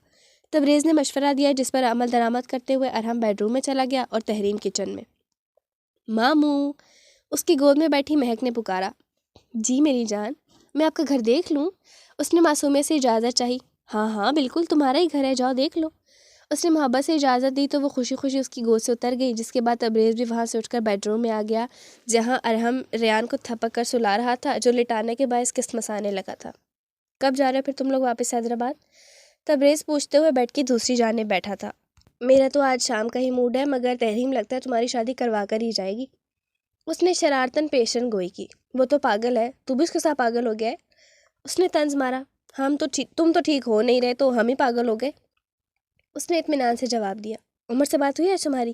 تبریز نے مشورہ دیا، جس پر عمل درآمد کرتے ہوئے ارحم بیڈ روم میں چلا گیا اور تحریم کچن میں۔ ماموں، اس کی گود میں بیٹھی مہک نے پکارا۔ جی میری جان، میں آپ کا گھر دیکھ لوں؟ اس نے معصومیت سے اجازت چاہی۔ ہاں ہاں بالکل، تمہارا ہی گھر ہے، جاؤ دیکھ لو۔ اس نے محبت سے اجازت دی تو وہ خوشی خوشی اس کی گود سے اتر گئی، جس کے بعد تبریز بھی وہاں سے اٹھ کر بیڈ روم میں آ گیا، جہاں ارحم ریان کو تھپک کر سلا رہا تھا، جو لٹانے کے باعث کسمسانے لگا تھا۔ کب جا رہے ہو پھر تم لوگ واپس حیدرآباد؟ تبریز پوچھتے ہوئے بیڈ کی دوسری جانب بیٹھا تھا۔ میرا تو آج شام کا ہی موڈ ہے، مگر تحریم لگتا ہے تمہاری شادی کروا کر ہی جائے گی۔ اس نے شرارتاً پیشن گوئی کی۔ وہ تو پاگل ہے، تو بھی اس کے ساتھ پاگل ہو گیا ہے؟ اس نے طنز مارا۔ تم تو ٹھیک ہو نہیں رہے تو ہم ہی پاگل ہو گئے۔ اس نے اطمینان سے جواب دیا۔ عمر سے بات ہوئی ہے تمہاری؟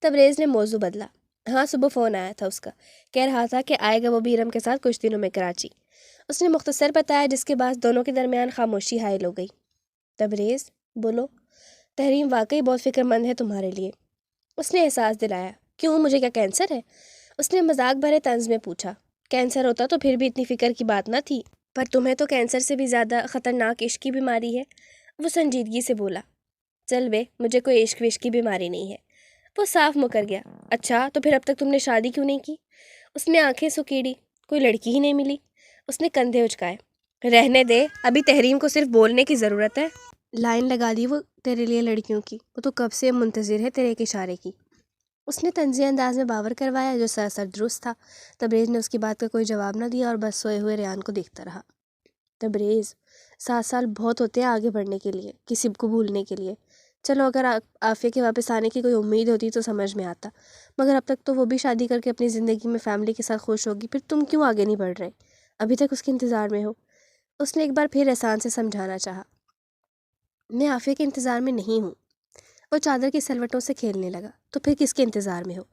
تبریز نے موضوع بدلا۔ ہاں صبح فون آیا تھا اس کا، کہہ رہا تھا کہ آئے گا وہ بھی ارم کے ساتھ کچھ دنوں میں کراچی۔ اس نے مختصر بتایا، جس کے بعد دونوں کے درمیان خاموشی حائل ہو گئی۔ تبریز بولو، تحریم واقعی بہت فکر مند ہے تمہارے لیے۔ اس نے احساس دلایا۔ کیوں، مجھے کیا کینسر ہے؟ اس نے مذاق بھرے طنز میں پوچھا۔ کینسر ہوتا تو پھر بھی اتنی فکر کی بات نہ تھی، پر تمہیں تو کینسر سے بھی زیادہ خطرناک عشق کی بیماری ہے۔ وہ سنجیدگی سے بولا۔ چل بے، مجھے کوئی عشق وشق کی بیماری نہیں ہے۔ وہ صاف مکر گیا۔ اچھا تو پھر اب تک تم نے شادی کیوں نہیں کی؟ اس نے آنکھیں سکیڑی۔ کوئی لڑکی ہی نہیں ملی۔ اس نے کندھے اچکائے۔ رہنے دے، ابھی تحریم کو صرف بولنے کی ضرورت ہے۔ لائن لگا دی وہ تیرے لیے لڑکیوں کی، وہ تو کب سے منتظر ہے تیرے ایک اشارے کی۔ اس نے طنزیہ انداز میں باور کروایا، جو سراسر درست تھا۔ تبریز نے اس کی بات کا کوئی جواب نہ دیا اور بس سوئے ہوئے ریان کو دیکھتا رہا۔ تبریز، 7 سال بہت ہوتے ہیں آگے بڑھنے کے لیے، کسی کو بھولنے کے لیے۔ چلو اگر عافیہ کے واپس آنے کی کوئی امید ہوتی تو سمجھ میں آتا، مگر اب تک تو وہ بھی شادی کر کے اپنی زندگی میں فیملی کے ساتھ خوش ہوگی، پھر تم کیوں آگے نہیں بڑھ رہے؟ ابھی تک اس کے انتظار میں ہو؟ اس نے ایک بار پھر احسان سے سمجھانا چاہا۔ میں عافیہ کے انتظار میں نہیں ہوں۔ وہ چادر کی سلوٹوں سے کھیلنے لگا۔ تو پھر کس کے انتظار میں ہو؟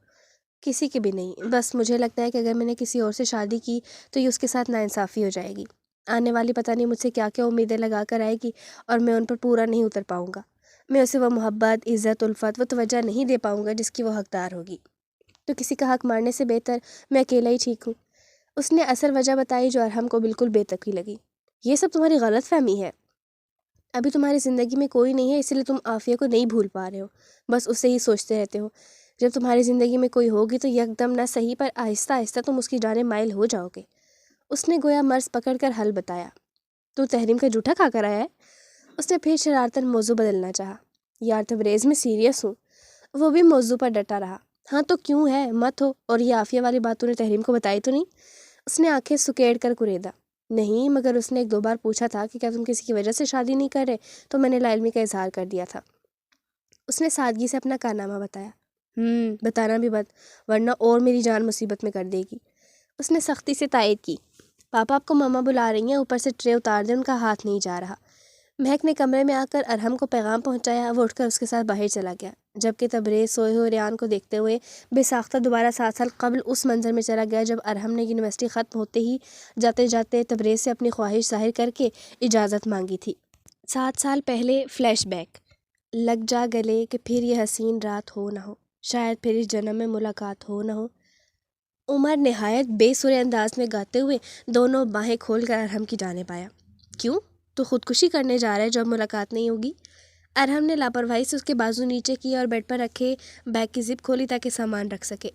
کسی کے بھی نہیں، بس مجھے لگتا ہے کہ اگر میں نے کسی اور سے شادی کی تو یہ اس کے ساتھ ناانصافی ہو جائے گی۔ آنے والی پتہ نہیں مجھ سے کیا کیا امیدیں لگا کر آئے گی اور میں ان پر پورا نہیں اتر پاؤں گا۔ میں اسے وہ محبت، عزت، الفت، وہ توجہ نہیں دے پاؤں گا جس کی وہ حقدار ہوگی۔ تو کسی کا حق مارنے سے بہتر میں اکیلا ہی ٹھیک ہوں۔ اس نے اصل وجہ بتائی جو ارحم کو بالکل بے تکی لگی۔ یہ سب تمہاری غلط فہمی ہے۔ ابھی تمہاری زندگی میں کوئی نہیں ہے، اس لیے تم عافیہ کو نہیں بھول پا رہے ہو، بس اسے ہی سوچتے رہتے ہو۔ جب تمہاری زندگی میں کوئی ہوگی تو یکدم نہ صحیح پر آہستہ آہستہ تم اس کی جانب مائل ہو جاؤ گے۔ اس نے گویا مرض پکڑ کر حل بتایا۔ تو تحریم کا جھوٹا کھا کر آیا ہے؟ اس نے پھر شرارتاً موضوع بدلنا چاہا۔ یار تبریز، میں سیریس ہوں۔ وہ بھی موضوع پر ڈٹا رہا۔ ہاں تو کیوں ہے، مت ہو۔ اور یہ عافیہ والی بات تو نے تحریم کو بتائی تو نہیں؟ اس نے آنکھیں سکیڑ کر کریدا۔ نہیں، مگر اس نے ایک دو بار پوچھا تھا کہ کیا تم کسی کی وجہ سے شادی نہیں کر رہے، تو میں نے لا علمی کا اظہار کر دیا تھا۔ اس نے سادگی سے اپنا کارنامہ بتایا۔ بتانا بھی مت، ورنہ اور میری جان مصیبت میں کر دے گی۔ اس نے سختی سے تائید کی۔ پاپا آپ کو ماما بلا رہی ہیں، اوپر سے ٹرے اتار دیں، ان کا ہاتھ نہیں جا رہا۔ مہک نے کمرے میں آ کر ارحم کو پیغام پہنچایا۔ وہ اٹھ کر اس کے ساتھ باہر چلا گیا، جبکہ تبریز سوئے ہوئے ریان کو دیکھتے ہوئے بے ساختہ دوبارہ 7 سال قبل اس منظر میں چلا گیا جب ارحم نے یونیورسٹی ختم ہوتے ہی جاتے جاتے تبریز سے اپنی خواہش ظاہر کر کے اجازت مانگی تھی۔ 7 سال پہلے فلیش بیک۔ لگ جا گلے کہ پھر یہ حسین رات ہو نہ ہو، شاید پھر اس جنم میں ملاقات ہو نہ ہو۔ عمر نہایت بے سرے انداز میں گاتے ہوئے دونوں باہیں کھول کر ارحم کی جانب آیا۔ کیوں؟ تو خودکشی کرنے جا رہا ہے جب ملاقات نہیں ہوگی؟ ارحم نے لاپرواہی سے اس کے بازو نیچے کیے اور بیڈ پر رکھے بیگ کی زپ کھولی تاکہ سامان رکھ سکے۔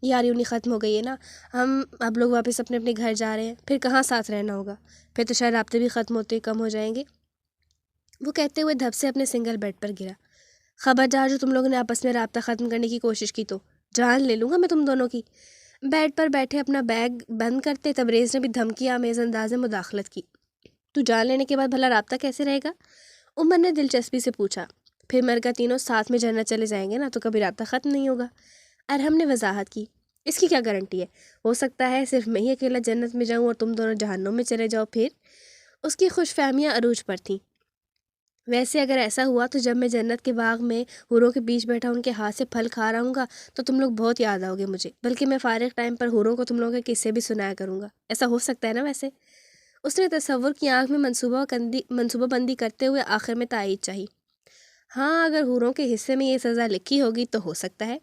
یار یونی ختم ہو گئی ہے نا، ہم اب لوگ واپس اپنے اپنے گھر جا رہے ہیں، پھر کہاں ساتھ رہنا ہوگا، پھر تو شاید رابطے بھی ختم ہوتے ہی کم ہو جائیں گے۔ وہ کہتے ہوئے دھپ سے اپنے سنگل بیڈ پر گرا۔ خبردار جو تم لوگوں نے آپس میں رابطہ ختم کرنے کی کوشش کی تو جان لے لوں گا میں تم دونوں کی۔ بیڈ پر بیٹھے اپنا بیگ بند کرتے تبریز نے بھی دھمکی آمیز انداز میں مداخلت کی۔ تو جان لینے کے بعد بھلا رابطہ کیسے رہے گا؟ عمر نے دلچسپی سے پوچھا۔ پھر مرگا تینوں ساتھ میں جنت چلے جائیں گے نا، تو کبھی رابطہ ختم نہیں ہوگا۔ ارحم نے وضاحت کی۔ اس کی کیا گارنٹی ہے؟ ہو سکتا ہے صرف میں ہی اکیلا جنت میں جاؤں اور تم دونوں جہنم میں چلے جاؤ پھر؟ اس کی خوش فہمیاں عروج پر تھیں۔ ویسے اگر ایسا ہوا تو جب میں جنت کے باغ میں حوروں کے بیچ بیٹھا ان کے ہاتھ سے پھل کھا رہا ہوں گا تو تم لوگ بہت یاد آؤ گے مجھے، بلکہ میں فارغ ٹائم پر حوروں کو تم لوگوں کے قصے بھی سنایا کروں گا۔ ایسا ہو سکتا ہے نا ویسے؟ اس نے تصور کی آنکھ میں منصوبہ بندی کرتے ہوئے آخر میں تائید چاہی۔ ہاں، اگر حوروں کے حصے میں یہ سزا لکھی ہوگی تو ہو سکتا ہے۔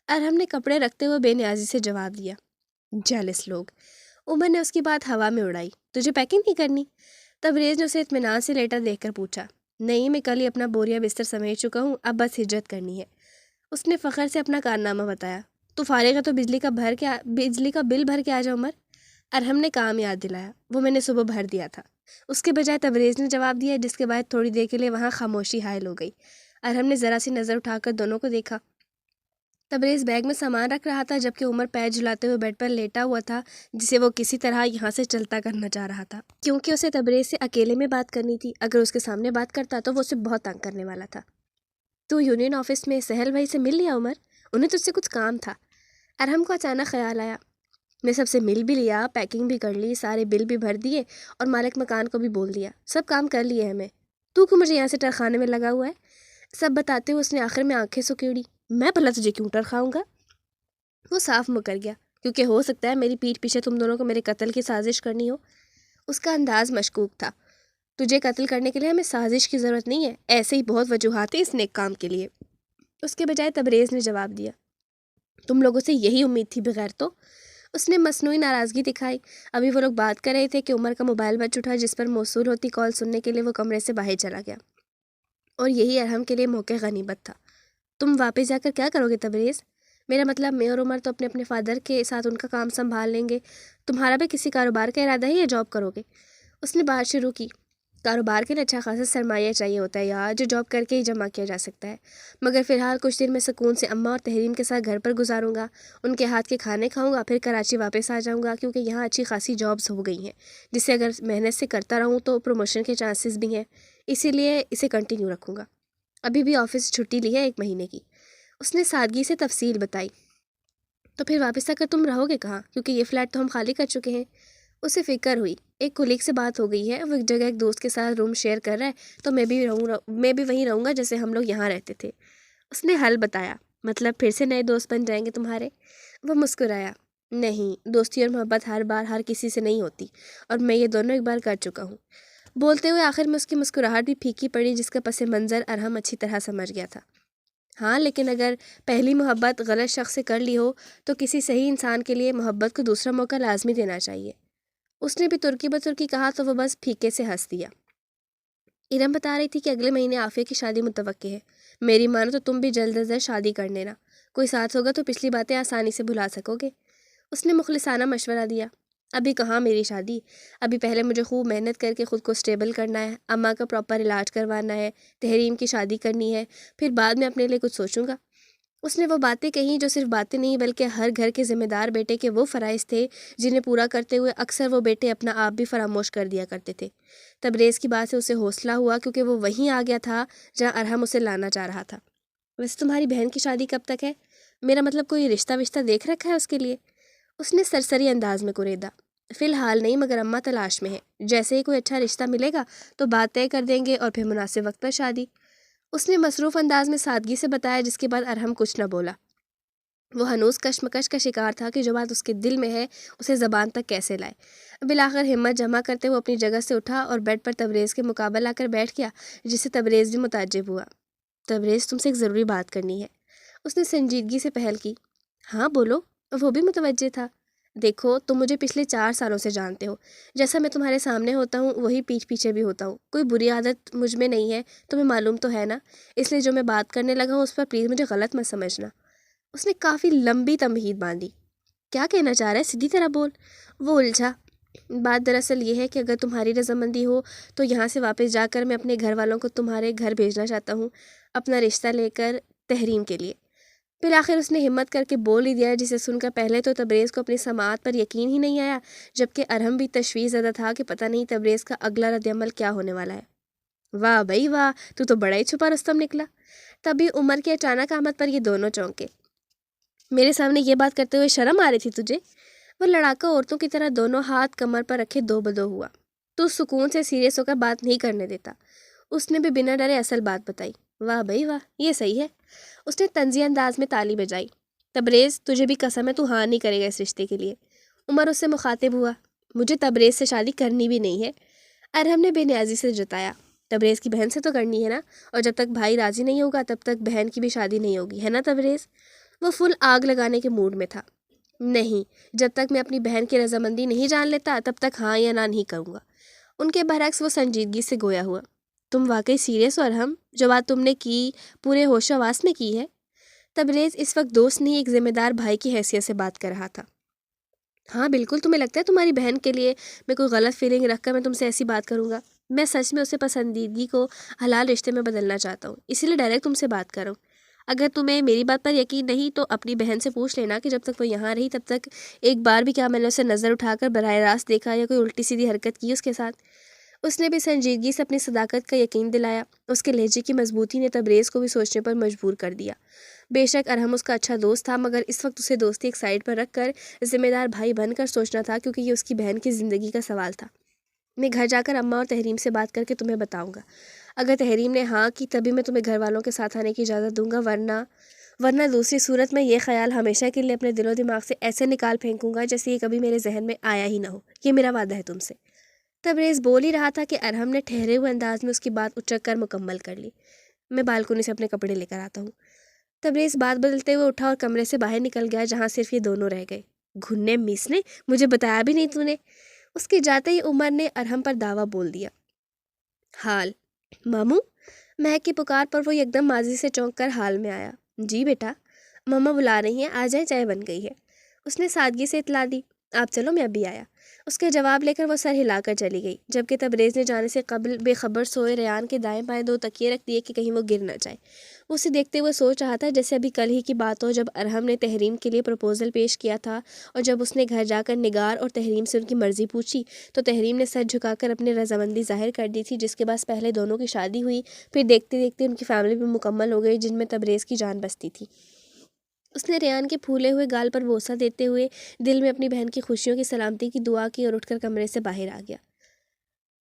ارحم نے کپڑے رکھتے ہوئے بے نیازی سے جواب دیا۔ جیلس لوگ۔ عمر نے اس کی بات ہوا میں اڑائی۔ تجھے پیکنگ نہیں کرنی؟ تبریز نے اسے اطمینان سے لیٹا دیکھ کر پوچھا۔ نہیں، میں کل ہی اپنا بوریا بستر سمیٹ چکا ہوں، اب بس ہجرت کرنی ہے۔ اس نے فخر سے اپنا کارنامہ بتایا۔ تو فارغ ہے تو بجلی کا بل بھر کے آ جا عمر۔ ارحم نے کام یاد دلایا۔ وہ میں نے صبح بھر دیا تھا، اس کے بجائے تبریز نے جواب دیا، جس کے بعد تھوڑی دیر کے لیے وہاں خاموشی حائل ہو گئی۔ ارحم نے ذرا سی نظر اٹھا کر دونوں کو دیکھا۔ تبریز بیگ میں سامان رکھ رہا تھا جبکہ عمر پیر جھلاتے ہوئے بیڈ پر لیٹا ہوا تھا، جسے وہ کسی طرح یہاں سے چلتا کرنا چاہ رہا تھا، کیونکہ اسے تبریز سے اکیلے میں بات کرنی تھی۔ اگر اس کے سامنے بات کرتا تو وہ اسے بہت تنگ کرنے والا تھا۔ تو یونین آفس میں سہیل بھائی سے مل لیا عمر؟ انہیں تجھ سے کچھ کام تھا۔ ارحم کو اچانک خیال آیا۔ میں سب سے مل بھی لیا، پیکنگ بھی کر لی، سارے بل بھی بھر دیے اور مالک مکان کو بھی بول دیا، سب کام کر لیے ہیں میں۔ تو کیوں مجھے یہاں سے ٹرخانے میں لگا ہوا ہے؟ سب بتاتے ہوئے اس نے آخر میں آنکھیں سکیڑی۔ میں بھلا تجھے کیوں ٹرخاؤں گا؟ وہ صاف مکر گیا۔ کیونکہ ہو سکتا ہے میری پیٹھ پیچھے تم دونوں کو میرے قتل کی سازش کرنی ہو۔ اس کا انداز مشکوک تھا۔ تجھے قتل کرنے کے لیے ہمیں سازش کی ضرورت نہیں ہے، ایسے ہی بہت وجوہات ہیں اس نیک کام کے لیے۔ اس کے بجائے تبریز نے جواب دیا۔ تم لوگوں سے یہی امید تھی بغیر تو؟ اس نے مصنوعی ناراضگی دکھائی۔ ابھی وہ لوگ بات کر رہے تھے کہ عمر کا موبائل بج اٹھا، جس پر موصول ہوتی کال سننے کے لیے وہ کمرے سے باہر چلا گیا، اور یہی ارحم کے لیے موقع غنیمت تھا۔ تم واپس جا کر کیا کرو گے تبریز؟ میرا مطلب میں اور عمر تو اپنے اپنے فادر کے ساتھ ان کا کام سنبھال لیں گے، تمہارا بھی کسی کاروبار کا ارادہ ہے یا جاب کرو گے؟ اس نے بات شروع کی۔ کاروبار کے لیے اچھا خاصا سرمایہ چاہیے ہوتا ہے یار، جو جاب کر کے ہی جمع کیا جا سکتا ہے، مگر فی الحال کچھ دن میں سکون سے اماں اور تحریم کے ساتھ گھر پر گزاروں گا، ان کے ہاتھ کے کھانے کھاؤں گا، پھر کراچی واپس آ جاؤں گا، کیونکہ یہاں اچھی خاصی جابز ہو گئی ہیں جس سے اگر محنت سے کرتا رہوں تو پروموشن کے چانسز بھی ہیں، اسی لیے اسے کنٹینیو رکھوں گا۔ ابھی بھی آفس سے چھٹی لی ہے 1 مہینے کی۔ اس نے سادگی سے تفصیل بتائی۔ تو پھر واپس آ کر تم رہو گے کہاں، کیونکہ یہ فلیٹ تو ہم خالی کر چکے ہیں۔ اسے فکر ہوئی، ایک کولیگ سے بات ہو گئی ہے، وہ ایک جگہ ایک دوست کے ساتھ روم شیئر کر رہا ہے، تو میں بھی وہیں رہوں گا جیسے ہم لوگ یہاں رہتے تھے۔ اس نے حل بتایا۔ مطلب پھر سے نئے دوست بن جائیں گے تمہارے؟ وہ مسکرایا۔ نہیں، دوستی اور محبت ہر بار ہر کسی سے نہیں ہوتی، اور میں یہ دونوں ایک بار کر چکا ہوں۔ بولتے ہوئے آخر میں اس کی مسکراہٹ بھی پھیکی پڑی، جس کا پس منظر ارحم اچھی طرح سمجھ گیا تھا۔ ہاں، لیکن اگر پہلی محبت غلط شخص سے کر لی ہو تو کسی صحیح انسان کے لیے محبت کو دوسرا موقع لازمی دینا چاہیے۔ اس نے بھی ترکی بترکی کہا تو وہ بس پھیکے سے ہنس دیا۔ ارم بتا رہی تھی کہ اگلے مہینے عافیہ کی شادی متوقع ہے۔ میری مانو تو تم بھی جلد از جلد شادی کر لینا، کوئی ساتھ ہوگا تو پچھلی باتیں آسانی سے بھلا سکو گے۔ اس نے مخلصانہ مشورہ دیا۔ ابھی کہاں میری شادی، ابھی پہلے مجھے خوب محنت کر کے خود کو سٹیبل کرنا ہے، اماں کا پراپر علاج کروانا ہے، تحریم کی شادی کرنی ہے، پھر بعد میں اپنے لیے کچھ سوچوں گا۔ اس نے وہ باتیں کہیں جو صرف باتیں نہیں بلکہ ہر گھر کے ذمہ دار بیٹے کے وہ فرائض تھے جنہیں پورا کرتے ہوئے اکثر وہ بیٹے اپنا آپ بھی فراموش کر دیا کرتے تھے۔ تبریز کی بات سے اسے حوصلہ ہوا، کیونکہ وہ وہیں آ گیا تھا جہاں ارحم اسے لانا چاہ رہا تھا۔ ویسے تمہاری بہن کی شادی کب تک ہے؟ میرا مطلب کوئی رشتہ وشتہ دیکھ رکھا ہے اس کے لیے؟ اس نے سرسری انداز میں کریدا۔ فی الحال نہیں، مگر اماں تلاش میں ہے، جیسے ہی کوئی اچھا رشتہ ملے گا تو بات طے کر دیں گے، اور پھر مناسب وقت پر شادی۔ اس نے مصروف انداز میں سادگی سے بتایا، جس کے بعد ارحم کچھ نہ بولا۔ وہ ہنوز کشمکش کا شکار تھا کہ جو بات اس کے دل میں ہے اسے زبان تک کیسے لائے۔ بالآخر ہمت جمع کرتے وہ اپنی جگہ سے اٹھا اور بیڈ پر تبریز کے مقابل آ کر بیٹھ گیا، جس سے تبریز بھی متعجب ہوا۔ تبریز، تم سے ایک ضروری بات کرنی ہے۔ اس نے سنجیدگی سے پہل کی۔ ہاں بولو۔ وہ بھی متوجہ تھا۔ دیکھو، تم مجھے پچھلے 4 سالوں سے جانتے ہو، جیسا میں تمہارے سامنے ہوتا ہوں وہی پیٹھ پیچھے بھی ہوتا ہوں۔ کوئی بری عادت مجھ میں نہیں ہے، تمہیں معلوم تو ہے نا، اس لیے جو میں بات کرنے لگا ہوں اس پر پلیز مجھے غلط مت سمجھنا۔ اس نے کافی لمبی تمہید باندھی۔ کیا کہنا چاہ رہا ہے، سیدھی طرح بول۔ وہ الجھا۔ بات دراصل یہ ہے کہ اگر تمہاری رضامندی ہو تو یہاں سے واپس جا کر میں اپنے گھر والوں کو تمہارے گھر بھیجنا چاہتا ہوں، اپنا رشتہ لے کر تحریم کے لیے۔ بالآخر اس نے ہمت کر کے بول ہی دیا، جسے سن کر پہلے تو تبریز کو اپنی سماعت پر یقین ہی نہیں آیا، جبکہ ارحم بھی تشویش زدہ تھا کہ پتہ نہیں تبریز کا اگلا رد عمل کیا ہونے والا ہے۔ واہ بھائی واہ، تو بڑا ہی چھپا رستم نکلا۔ تبھی عمر کے اچانک آمد پر یہ دونوں چونکے۔ میرے سامنے یہ بات کرتے ہوئے شرم آ رہی تھی تجھے؟ وہ لڑاکا عورتوں کی طرح دونوں ہاتھ کمر پر رکھے دو بدو ہوا۔ تو سکون سے سیریس ہو کر بات نہیں کرنے دیتا۔ اس نے بھی بنا ڈرے اصل بات بتائی۔ واہ بھائی واہ، یہ صحیح ہے۔ اس نے طنزی انداز میں تالی بجائی۔ تبریز، تجھے بھی قسم ہے تو ہاں نہیں کرے گا اس رشتے کے لیے۔ عمر اس سے مخاطب ہوا۔ مجھے تبریز سے شادی کرنی بھی نہیں ہے، ارحم نے بے نیازی سے جتایا۔ تبریز کی بہن سے تو کرنی ہے نا، اور جب تک بھائی راضی نہیں ہوگا تب تک بہن کی بھی شادی نہیں ہوگی، ہے نا تبریز؟ وہ فل آگ لگانے کے موڈ میں تھا۔ نہیں، جب تک میں اپنی بہن کی رضامندی نہیں جان لیتا تب تک ہاں یا نہ نہیں کروں گا۔ ان کے برعکس وہ سنجیدگی سے گویا ہوا۔ تم واقعی سیریس ہو ارحم؟ جو بات تم نے کی پورے ہوش و حواس میں کی ہے؟ تبریز اس وقت دوست نہیں ایک ذمہ دار بھائی کی حیثیت سے بات کر رہا تھا۔ ہاں بالکل، تمہیں لگتا ہے تمہاری بہن کے لیے میں کوئی غلط فیلنگ رکھ کر میں تم سے ایسی بات کروں گا؟ میں سچ میں اسے پسندیدگی کو حلال رشتے میں بدلنا چاہتا ہوں، اسی لیے ڈائریکٹ تم سے بات کر رہا ہوں۔ اگر تمہیں میری بات پر یقین نہیں تو اپنی بہن سے پوچھ لینا کہ جب تک وہ یہاں رہی تب تک ایک بار بھی کیا میں نے اسے نظر اٹھا کر براہ راست دیکھا یا کوئی الٹی سیدھی حرکت کی اس کے ساتھ۔ اس نے بھی سنجیدگی سے اپنی صداقت کا یقین دلایا۔ اس کے لہجے کی مضبوطی نے تبریز کو بھی سوچنے پر مجبور کر دیا۔ بے شک ارحم اس کا اچھا دوست تھا، مگر اس وقت اسے دوستی ایک سائڈ پر رکھ کر ذمہ دار بھائی بن کر سوچنا تھا، کیونکہ یہ اس کی بہن کی زندگی کا سوال تھا۔ میں گھر جا کر اماں اور تحریم سے بات کر کے تمہیں بتاؤں گا۔ اگر تحریم نے ہاں کی تبھی میں تمہیں گھر والوں کے ساتھ آنے کی اجازت دوں گا، ورنہ دوسری صورت میں یہ خیال ہمیشہ کے لیے اپنے دل و دماغ سے ایسے نکال پھینکوں گا جیسے یہ کبھی میرے ذہن میں آیا ہی نہ ہو۔ یہ میرا وعدہ ہے تم سے۔ تبریز بول ہی رہا تھا کہ ارحم نے ٹھہرے ہوئے انداز میں اس کی بات اچک کر مکمل کر لی۔ میں بالکنی سے اپنے کپڑے لے کر آتا ہوں۔ تبریز بات بدلتے ہوئے اٹھا اور کمرے سے باہر نکل گیا، جہاں صرف یہ دونوں رہ گئے۔ گھننے مس نے مجھے بتایا بھی نہیں تو نے۔ اس کے جاتے ہی عمر نے ارحم پر دعویٰ بول دیا۔ حال ماموں؟ مہک کی پکار پر وہ یکدم ماضی سے چونک کر حال میں آیا۔ جی بیٹا، ماما بلا رہی ہیں، آ جائیں، چائے بن گئی ہے۔ اس نے سادگی سے اطلاع دی۔ آپ چلو میں ابھی آیا۔ اس کے جواب لے کر وہ سر ہلا کر چلی گئی، جبکہ تبریز نے جانے سے قبل بے خبر سوئے ریان کے دائیں بائیں 2 تکیے رکھ دیے کہ کہیں وہ گر نہ جائے۔ وہ اسے دیکھتے ہوئے سوچ رہا تھا جیسے ابھی کل ہی کی بات ہو، جب ارحم نے تحریم کے لیے پروپوزل پیش کیا تھا، اور جب اس نے گھر جا کر نگار اور تحریم سے ان کی مرضی پوچھی تو تحریم نے سر جھکا کر اپنی رضامندی ظاہر کر دی تھی، جس کے بعد پہلے دونوں کی شادی ہوئی، پھر دیکھتے دیکھتے ان کی فیملی بھی مکمل ہو گئی، جن میں تبریز کی جان بستی تھی۔ اس نے ریان کے پھولے ہوئے گال پر بوسہ دیتے ہوئے دل میں اپنی بہن کی خوشیوں کی سلامتی کی دعا کی اور اٹھ کر کمرے سے باہر آ گیا۔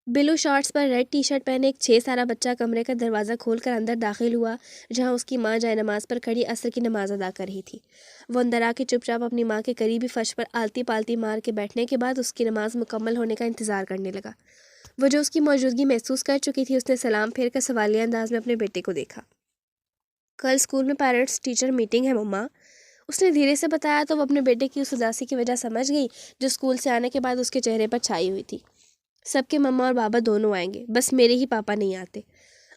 بلو شارٹس پر ریڈ ٹی شرٹ پہنے ایک 6 سالہ بچہ کمرے کا دروازہ کھول کر اندر داخل ہوا، جہاں اس کی ماں جائے نماز پر کھڑی عصر کی نماز ادا کر رہی تھی۔ وہ اندر آ کے چپ چاپ اپنی ماں کے قریبی فرش پر آلتی پالتی مار کے بیٹھنے کے بعد اس کی نماز مکمل ہونے کا انتظار کرنے لگا۔ وہ جو اس کی موجودگی محسوس کر چکی تھی، اس نے سلام پھیر کر سوالیہ انداز میں اپنے بیٹے کو دیکھا۔ کل اسکول میں پیرنٹس ٹیچر میٹنگ ہے مما، اس نے دھیرے سے بتایا تو وہ اپنے بیٹے کی اس اداسی کی وجہ سمجھ گئی جو اسکول سے آنے کے بعد اس کے چہرے پر چھائی ہوئی تھی۔ سب کے مما اور بابا دونوں آئیں گے، بس میرے ہی پاپا نہیں آتے۔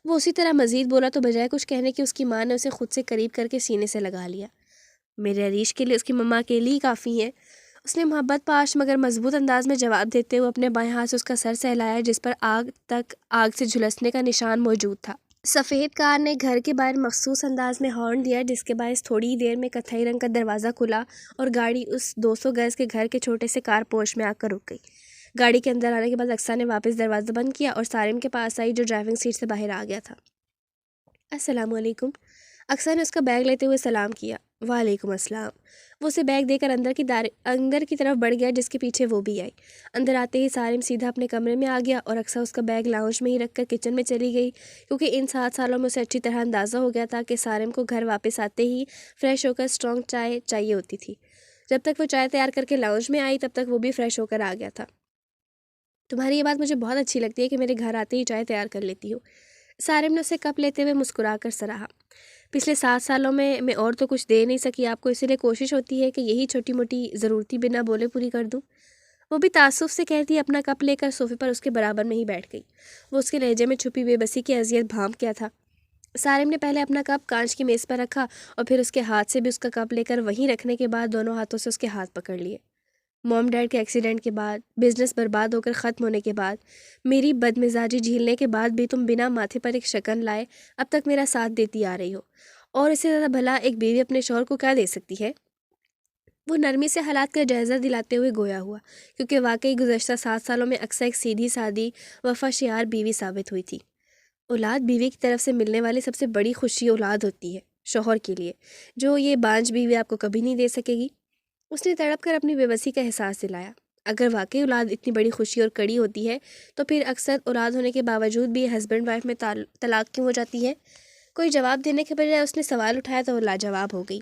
وہ اسی طرح مزید بولا تو بجائے کچھ کہنے کی اس کی ماں نے اسے خود سے قریب کر کے سینے سے لگا لیا۔ میرے عریش کے لیے اس کی مما اکیلی ہی کافی ہے، اس نے محبت پاش مگر مضبوط انداز میں جواب دیتے ہوئے اپنے بائیں ہاتھ سے اس کا سر سہلایا، جس پر آگ سے جھلسنے کا نشان موجود تھا۔ سفید کار نے گھر کے باہر مخصوص انداز میں ہارن دیا، جس کے باعث تھوڑی ہی دیر میں کتھائی رنگ کا دروازہ کھلا اور گاڑی اس 200 گز کے گھر کے چھوٹے سے کار پوش میں آ کر رک گئی۔ گاڑی کے اندر آنے کے بعد اقصیٰ نے واپس دروازہ بند کیا اور سارم کے پاس آئی، جو ڈرائیونگ سیٹ سے باہر آ گیا تھا۔ السلام علیکم۔ اقصیٰ نے اس کا بیگ لیتے ہوئے سلام کیا۔ وعلیکم السلام۔ وہ اسے بیگ دے کر اندر کی طرف بڑھ گیا، جس کے پیچھے وہ بھی آئی۔ اندر آتے ہی سارم سیدھا اپنے کمرے میں آ گیا اور اقصیٰ اس کا بیگ لاؤنج میں ہی رکھ کر کچن میں چلی گئی، کیونکہ ان 7 سالوں میں اسے اچھی طرح اندازہ ہو گیا تھا کہ سارم کو گھر واپس آتے ہی فریش ہو کر اسٹرانگ چائے چاہیے ہوتی تھی۔ جب تک وہ چائے تیار کر کے لاؤنج میں آئی، تب تک وہ بھی فریش ہو کر آ گیا تھا۔ تمہاری یہ بات مجھے بہت اچھی لگتی ہے کہ میرے گھر آتے ہی چائے تیار کر لیتی ہو۔ سارم نے اسے کپ لیتے ہوئے مسکرا کر سراہا۔ پچھلے 7 سالوں میں اور تو کچھ دے نہیں سکی آپ کو، اسی لیے کوشش ہوتی ہے کہ یہی چھوٹی موٹی ضرورتی بنا بولے پوری کر دوں۔ وہ بھی تعصب سے کہتی اپنا کپ لے کر صوفے پر اس کے برابر میں ہی بیٹھ گئی۔ وہ اس کے لہجے میں چھپی بے بسی کی اذیت بھانپ کیا تھا۔ سارم نے پہلے اپنا کپ کانچ کی میز پر رکھا اور پھر اس کے ہاتھ سے بھی اس کا کپ لے کر وہیں رکھنے کے بعد دونوں ہاتھوں سے اس کے ہاتھ پکڑ لیے۔ موم ڈیڈ کے ایکسیڈنٹ کے بعد، بزنس برباد ہو کر ختم ہونے کے بعد، میری بدمزاجی جھیلنے کے بعد بھی تم بنا ماتھے پر ایک شکن لائے اب تک میرا ساتھ دیتی آ رہی ہو، اور اس سے زیادہ بھلا ایک بیوی اپنے شوہر کو کیا دے سکتی ہے؟ وہ نرمی سے حالات کا جائزہ دلاتے ہوئے گویا ہوا، کیونکہ واقعی گزشتہ 7 سالوں میں اکثر ایک سیدھی سادی وفا شیار بیوی ثابت ہوئی تھی۔ اولاد بیوی کی طرف سے ملنے والی سب سے بڑی خوشی اولاد ہوتی ہے شوہر کے لیے، جو یہ بانجھ بیوی آپ کو کبھی نہیں دے سکے گی۔ اس نے تڑپ کر اپنی بے بسی کا احساس دلایا۔ اگر واقعی اولاد اتنی بڑی خوشی اور کڑی ہوتی ہے تو پھر اکثر اولاد ہونے کے باوجود بھی ہسبینڈ وائف میں طلاق کیوں ہو جاتی ہے؟ کوئی جواب دینے کے بجائے اس نے سوال اٹھایا تو وہ لاجواب ہو گئی۔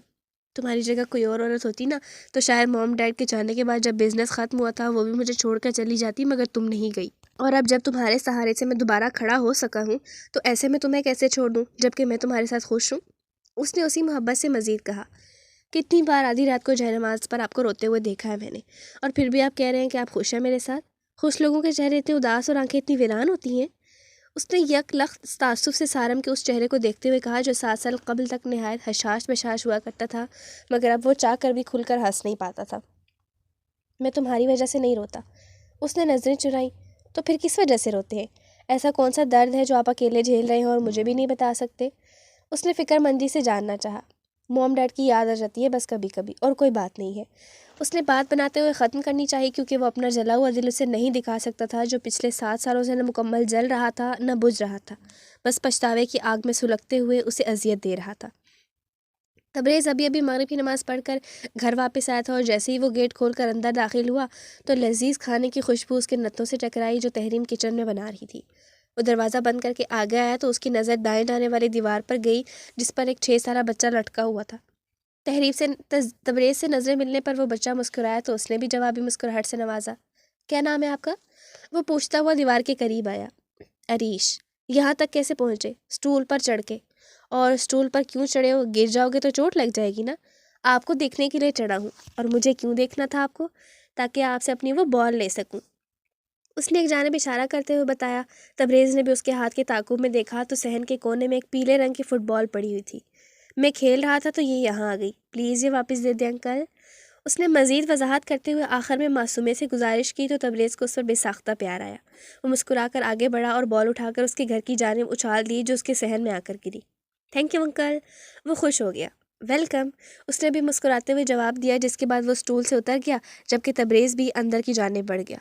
تمہاری جگہ کوئی اور عورت ہوتی نا تو شاید موم ڈیڈ کے جانے کے بعد جب بزنس ختم ہوا تھا وہ بھی مجھے چھوڑ کر چلی جاتی، مگر تم نہیں گئی، اور اب جب تمہارے سہارے سے میں دوبارہ کھڑا ہو سکا ہوں تو ایسے میں تمہیں کیسے چھوڑ دوں جبکہ میں تمہارے ساتھ خوش ہوں؟ اس نے اسی محبت سے مزید کہا۔ کتنی بار آدھی رات کو جائے نماز پر آپ کو روتے ہوئے دیکھا ہے میں نے، اور پھر بھی آپ کہہ رہے ہیں کہ آپ خوش ہیں میرے ساتھ؟ خوش لوگوں کے چہرے اتنے اداس اور آنکھیں اتنی ویران ہوتی ہیں؟ اس نے یک لخت تعصب سے سارم کے اس چہرے کو دیکھتے ہوئے کہا جو 7 سال قبل تک نہایت حشاش بشاش ہوا کرتا تھا، مگر اب وہ چاہ کر بھی کھل کر ہنس نہیں پاتا تھا۔ میں تمہاری وجہ سے نہیں روتا۔ اس نے نظریں چرائیں۔ تو پھر کس وجہ سے روتے ہیں؟ ایسا کون سا درد ہے جو آپ اکیلے جھیل رہے ہیں اور مجھے بھی نہیں بتا سکتے؟ اس نے فکر مندی سے جاننا چاہا۔ موم ڈیڈ کی یاد آ جاتی ہے بس کبھی کبھی، اور کوئی بات نہیں ہے۔ اس نے بات بناتے ہوئے ختم کرنی چاہی، کیونکہ وہ اپنا جلا ہوا دل اسے نہیں دکھا سکتا تھا، جو پچھلے 7 سالوں سے نہ مکمل جل رہا تھا نہ بجھ رہا تھا، بس پچھتاوے کی آگ میں سلگتے ہوئے اسے اذیت دے رہا تھا۔ تبریز ابھی مغرب کی نماز پڑھ کر گھر واپس آیا تھا، اور جیسے ہی وہ گیٹ کھول کر اندر داخل ہوا تو لذیذ کھانے کی خوشبو اس کے نتھوں سے ٹکرائی جو تحریم کچن میں بنا رہی تھی۔ وہ دروازہ بند کر کے آگے آیا تو اس کی نظر دائیں جانے والی دیوار پر گئی، جس پر ایک 6 سالہ بچہ لٹکا ہوا تھا۔ تبریز سے نظریں ملنے پر وہ بچہ مسکرایا تو اس نے بھی جوابی مسکراہٹ سے نوازا۔ کیا نام ہے آپ کا؟ وہ پوچھتا ہوا دیوار کے قریب آیا۔ عریش۔ یہاں تک کیسے پہنچے؟ اسٹول پر چڑھ کے۔ اور اسٹول پر کیوں چڑھے ہو؟ گر جاؤ گے تو چوٹ لگ جائے گی نا۔ آپ کو دیکھنے کے لیے چڑھا ہوں۔ اور مجھے کیوں دیکھنا تھا آپ کو؟ تاکہ آپ سے اپنی وہ بال لے سکوں۔ اس نے ایک جانب اشارہ کرتے ہوئے بتایا۔ تبریز نے بھی اس کے ہاتھ کے تعاقب میں دیکھا تو صحن کے کونے میں ایک پیلے رنگ کی فٹ بال پڑی ہوئی تھی۔ میں کھیل رہا تھا تو یہ یہاں آ گئی، پلیز یہ واپس دے دیں انکل۔ اس نے مزید وضاحت کرتے ہوئے آخر میں معصومے سے گزارش کی تو تبریز کو اس پر بے ساختہ پیار آیا۔ وہ مسکرا کر آگے بڑھا اور بال اٹھا کر اس کے گھر کی جانب اچھال دی جو اس کے صحن میں آ کر گری۔ Thank you uncle. وہ خوش ہو گیا۔ ویلکم، اس نے بھی مسکراتے ہوئے جواب دیا، جس کے بعد وہ اسٹول سے اتر گیا جبکہ تبریز بھی اندر کی جانب بڑھ گیا۔